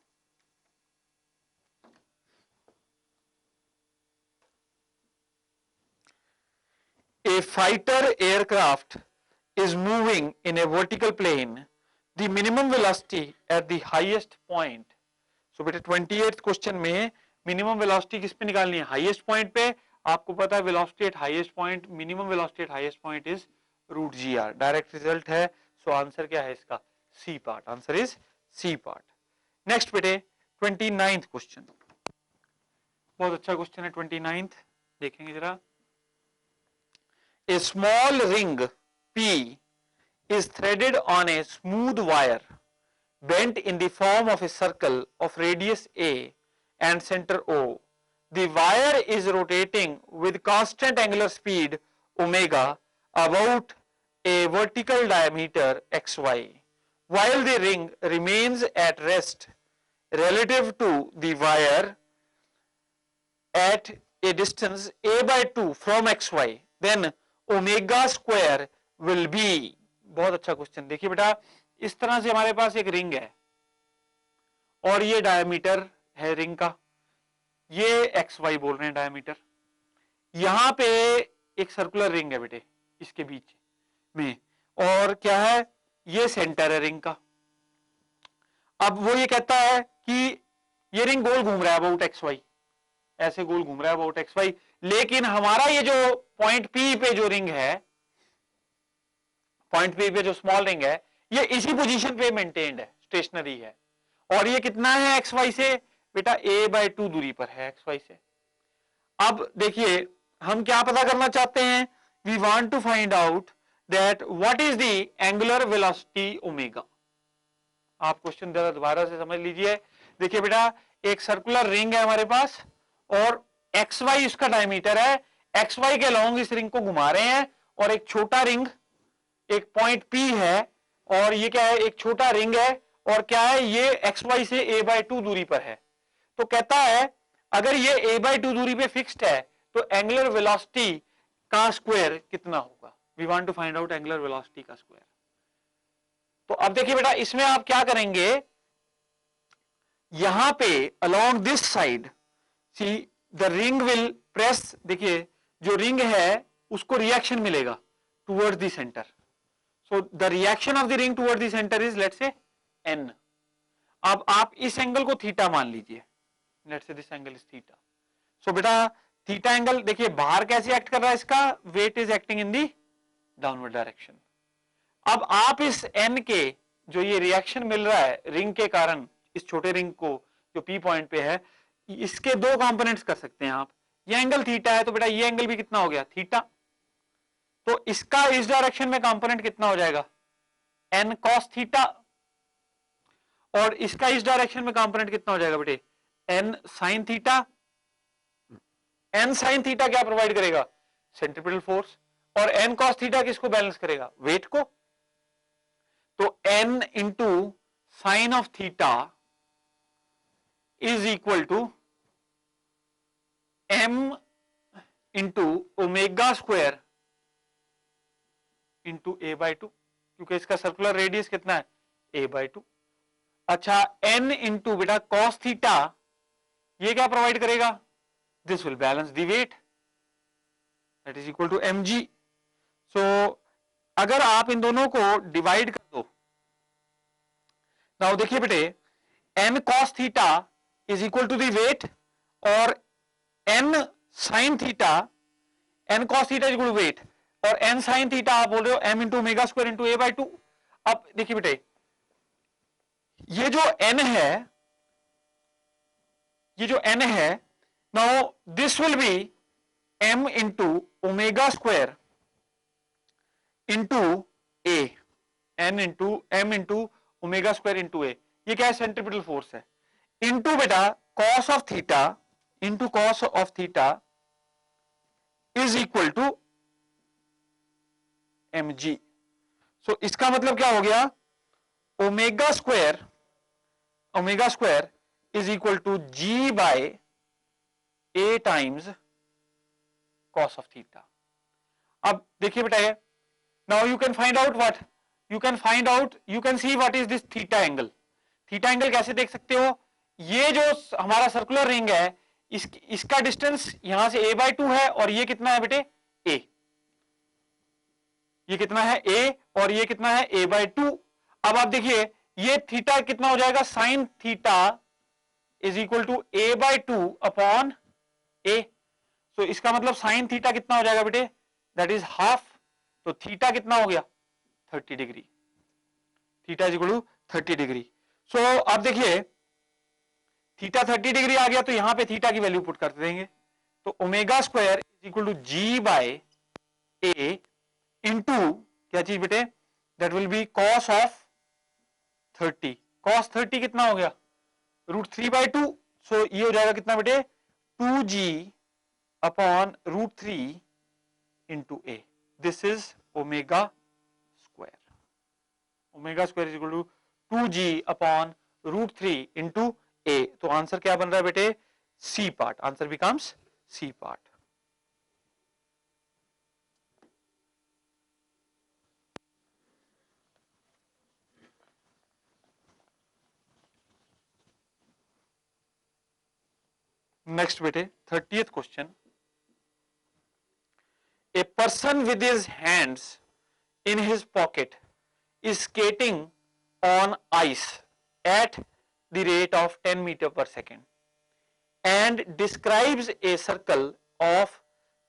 A fighter aircraft is moving in a vertical plane. The minimum velocity at the highest point. So बेटे 28th question में minimum velocity किस पे निकालनी है? Highest point पे। आपको पता है velocity at highest point, minimum velocity at highest point is root G R. Direct result है। सो आंसर क्या है इसका? C part. Answer is C part. Next बेटे 29th क्वेश्चन, बहुत अच्छा क्वेश्चन है 29th, देखेंगे जरा। A small ring P is threaded on a smooth wire bent in the form of a circle of radius A and center O. The wire is rotating with constant angular speed omega about a vertical diameter xy, while the ring remains at rest relative to the wire at a distance a by 2 from xy. Then omega square will be. बहुत अच्छा question. देखिए बेटा, इस तरह से हमारे पास एक ring है और ये डायमीटर है रिंग का, ये एक्स वाई बोल रहे हैं डायमीटर। यहां पे एक सर्कुलर रिंग है बेटे इसके बीच में, और क्या है? ये सेंटर है रिंग का। अब वो ये कहता है कि ये रिंग गोल घूम रहा है अबाउट एक्स वाई, ऐसे गोल घूम रहा है अबाउट एक्स वाई, लेकिन हमारा ये जो पॉइंट पी पे जो रिंग है, पॉइंट पी पे जो स्मॉल रिंग है, ये इसी पोजीशन पे मेंटेन्ड है, स्टेशनरी है। और ये कितना है एक्स वाई से? बेटा a by 2 दूरी पर है एक्स वाई से। अब देखिए हम क्या पता करना चाहते हैं? We want to find out that what is the angular velocity omega. आप क्वेश्चन दोबारा से समझ लीजिए। देखिए बेटा, एक सर्कुलर रिंग है हमारे पास और एक्स वाई इसका डायमीटर है, एक्स वाई के अलोंग इस रिंग को घुमा रहे हैं, और एक छोटा रिंग, एक पॉइंट पी है, और ये क्या है? एक छोटा रिंग है, और क्या है? ये एक्स वाई से a by 2 दूरी पर है। तो कहता है अगर ये a by 2 दूरी पे फिक्स्ड है तो एंगुलर वेलोसिटी का स्क्वायर कितना होगा? We want to find out angular velocity का स्क्वायर। तो अब देखिए बेटा, इसमें आप क्या करेंगे? यहां पे along this side see the ring will press. देखिए जो रिंग है उसको रिएक्शन मिलेगा towards the centre. So the reaction of the ring towards the centre is let's say n। अब आप इस एंगल को थीटा मान लीजिए, let's say this angle is theta. So बेटा थीटा एंगल देखिए बाहर कैसे एक्ट कर रहा है, इसका weight is acting in the downward direction. अब आप इस n के जो ये रिएक्शन मिल रहा है रिंग के कारण, इस छोटे रिंग को जो p पॉइंट पे है, इसके दो कंपोनेंट्स कर सकते हैं आप। ये एंगल थीटा है तो बेटा ये एंगल भी कितना हो गया? थीटा। तो इसका इस डायरेक्शन में कंपोनेंट कितना हो जाएगा? n cos theta. और इसका इस डायरेक्शन में कंपोनेंट कितना हो जाएगा बेटे? n sin theta. n sin theta क्या प्रोवाइड करेगा? Centripetal force. और n cos थीटा किसको बैलेंस करेगा? वेट को। तो n into sine of theta is equal to m into omega square into a by 2, क्योंकि इसका सर्कुलर रेडियस कितना है? a by 2। अच्छा n इंटू बेटा cos थीटा, ये क्या प्रोवाइड करेगा? This will balance the weight, that is equal to mg। So अगर आप इन दोनों को डिवाइड कर दो, नाउ देखिए बेटे n cos theta is equal to the weight, और n sin theta, n cos theta is equal to weight, और n sin थीटा आप बोल रहे हो m into omega square into a by 2। अब देखिए बेटे ये जो n है, ये जो n है, now this will be m into omega square into A, n into m into omega square into A. ये क्या है? सेंट्रीपिटल फोर्स है। इंटू बेटा cos of theta into cos of theta is equal to mg। So इसका मतलब क्या हो गया? Omega square is equal to g by a times cos of theta. अब देखिए बेटा, ये now you can find out what, you can see what is this theta angle. Theta angle कैसे देख सकते हो? ये जो हमारा सर्कुलर रिंग है, इसका डिस्टेंस यहां से a/2 है, और ये कितना है बेटे? a। ये कितना है? a, और ये कितना है? a/2। अब आप देखिए ये थीटा कितना हो जाएगा? Sine theta is equal to a/2 upon a। तो इसका मतलब साइन थीटा कितना हो जाएगा बेटे? That is half. तो थीटा कितना हो गया? 30 degree. Theta is equal to 30 degree. So आप देखिए थीटा 30 डिग्री आ गया, तो यहां पे थीटा की वैल्यू पुट कर देंगे। तो omega square is equal to G by A into क्या चीज बेटे? That will be cos of 30। Cos 30 कितना हो गया? √3/2। सो ये हो जाएगा कितना बेटे? 2g upon √3 into a. This is omega square. Omega square is equal to 2g upon √3 into a. तो आंसर क्या बन रहा है बेटे? C part. Answer becomes C part. Next बेटे 30th question. A person with his hands in his pocket is skating on ice at the rate of 10 meter per second and describes a circle of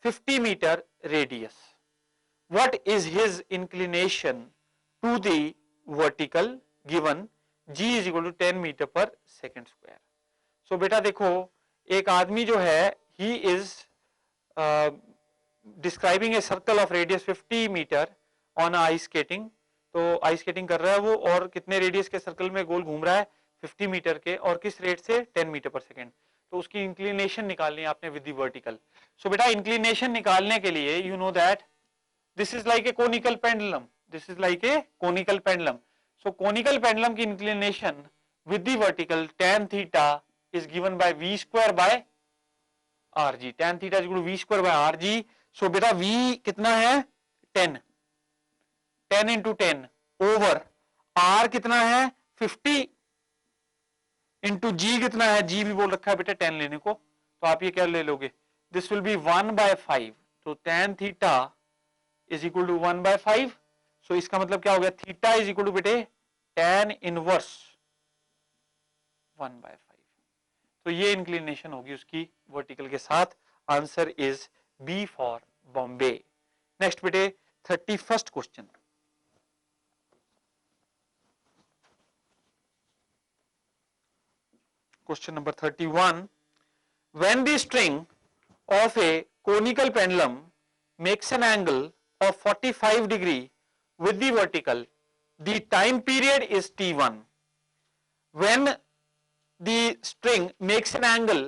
50 meter radius. What is his inclination to the vertical given g is equal to 10 meter per second square? So बेटा देखो, एक आदमी जो है he is describing a circle of radius 50 metre on ice skating. तो ice skating कर रहा है वो, और कितने रेडियस के सर्कल में गोल घूम रहा है? 50 मीटर के, और किस रेट से? 10 मीटर पर सेकेंड। तो उसकी इंक्लिनेशन निकालनी है आपने विद द वर्टिकल। सो बेटा इंक्लिनेशन निकालने के लिए you know that this is like a conical pendulum. This is like a conical pendulum. So conical pendulum की inclination with the vertical tan theta is given by v square by rg। tan theta is equal to v square by rg। So बेटा v कितना है? 10। 10 into 10 over r कितना है? 50 into g कितना है? g भी बोल रखा है बेटा 10 लेने को, तो आप ये क्या ले लोगे? This will be 1/5। तो tan theta is equal to 1/5। So इसका मतलब क्या हो गया? थीटा इज इक्वल टू बेटे tan इनवर्स 1/5। तो ये इंक्लिनेशन होगी उसकी वर्टिकल के साथ। Answer is B for Bombay. Next बेटे 31st question. Question number 31। When the string of a conical pendulum makes an angle of 45 degree with the vertical, the time period is t1. When the string makes an angle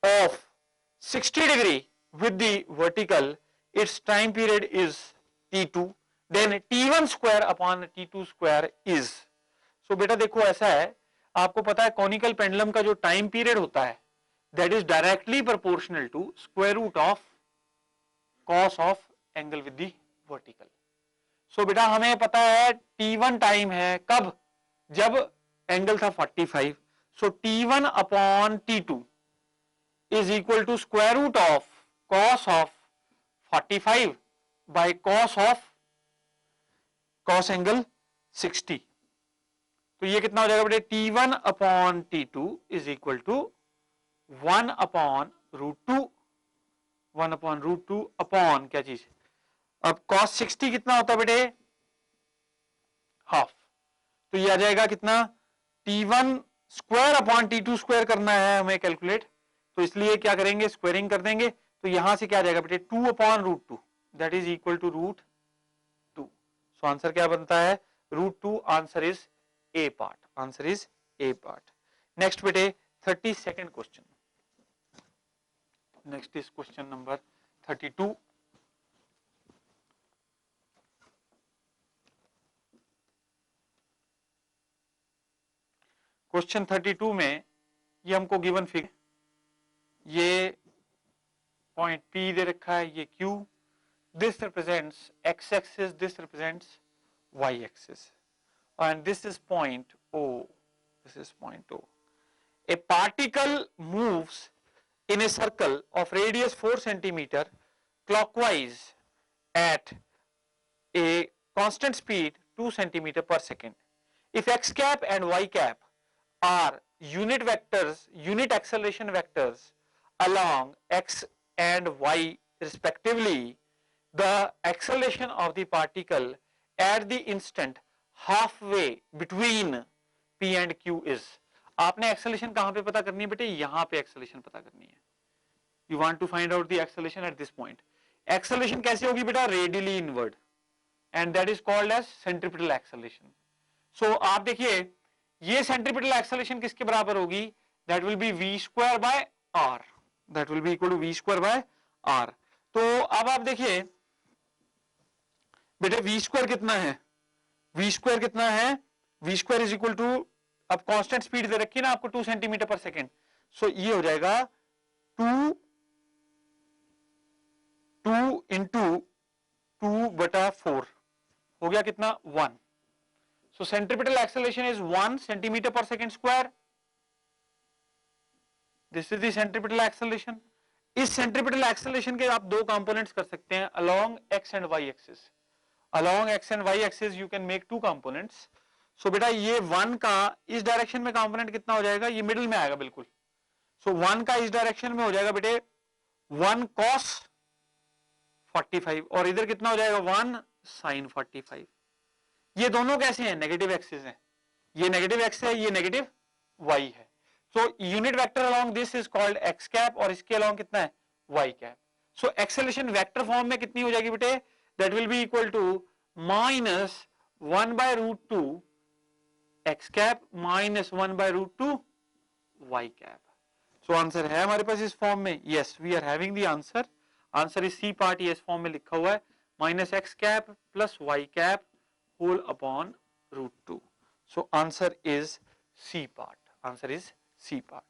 of 60 degree with the vertical, its time period is t2. Then t1 square upon t2 square is. So बेटा देखो ऐसा है, आपको पता है conical pendulum का जो time period होता है that is directly proportional to square root of cos of angle with the vertical. So बेटा हमें पता है t1 टाइम है कब? जब एंगल था 45। सो t1 upon t2 is equal to square root of cos of 45 by cos of cos angle 60। तो ये कितना हो जाएगा बेटे? t1 upon t2 is equal to 1 upon √2। 1 upon √2 upon क्या चीज? अब cos 60 कितना होता है बेटे? हाफ। तो ये आ जाएगा कितना? T1 square upon T2 square करना है हमें कैलकुलेट, तो इसलिए क्या करेंगे, स्क्वायरिंग कर देंगे, तो यहां से क्या आ जाएगा बेटे 2 upon root two, that is equal to root 2। So answer क्या बनता है, root 2। Answer is A part, answer is A part. Next बेटे 32nd question, next is question number 32। Question 32 में ये हमको गिवन फिगर, ये पॉइंट P दे रखा है, ये Q, this represents x axis, this represents y axis, and this is point O, this is point O. A particle moves in a circle of radius 4 centimeter clockwise at a constant speed 2 centimeter per second. If x cap and y cap are unit vectors, unit acceleration vectors along x and y respectively, the acceleration of the particle at the instant halfway between P and Q is. आपने acceleration कहां पे पता करनी है बेटे, यहां पे acceleration पता करनी है। You want to find out the acceleration at this point. Acceleration कैसे होगी बेटा, radially inward, and that is called as centripetal acceleration. So आप देखिए ये सेंट्रीपिटल एक्सेलेरेशन किसके बराबर होगी, that will be v square by r, that will be equal to v square by r। तो अब आप देखिए बेटे v स्क्वायर कितना है, v स्क्वायर कितना है, v square is equal to, अब कांस्टेंट स्पीड दे रखी है ना आपको 2 सेंटीमीटर पर सेकेंड, सो ये हो जाएगा 2 इंटू 2/4 हो गया कितना 1। So centripetal acceleration is 1 centimetre per second square, this is the centripetal acceleration. इस सेंट्रीपिटल एक्सेलरेशन के आप दो कंपोनेंट्स कर सकते हैं along X and Y axis. Along X and Y axis you can make two components. So बेटा ये 1 का इस डायरेक्शन में कंपोनेंट कितना हो जाएगा, ये मिडिल में आएगा बिल्कुल। सो 1 का इस डायरेक्शन में हो जाएगा बेटे 1 cos 45, और इधर कितना हो जाएगा 1 sin 45। ये दोनों कैसे हैं, नेगेटिव एक्सिस हैं, ये नेगेटिव एक्स है, ये नेगेटिव वाई है। So unit vector along this is called x cap, और इसके अलोंग कितना है y cap. So acceleration vector form में कितनी हो जाएगी बेटे, that will be equal to -1/√2 x cap -1/√2 y cap. So answer है हमारे पास इस फॉर्म में, yes we are having the answer. Answer is C part, ये इस फॉर्म में लिखा हुआ है -x cap plus y cap whole upon √2। So answer is C part, answer is C part.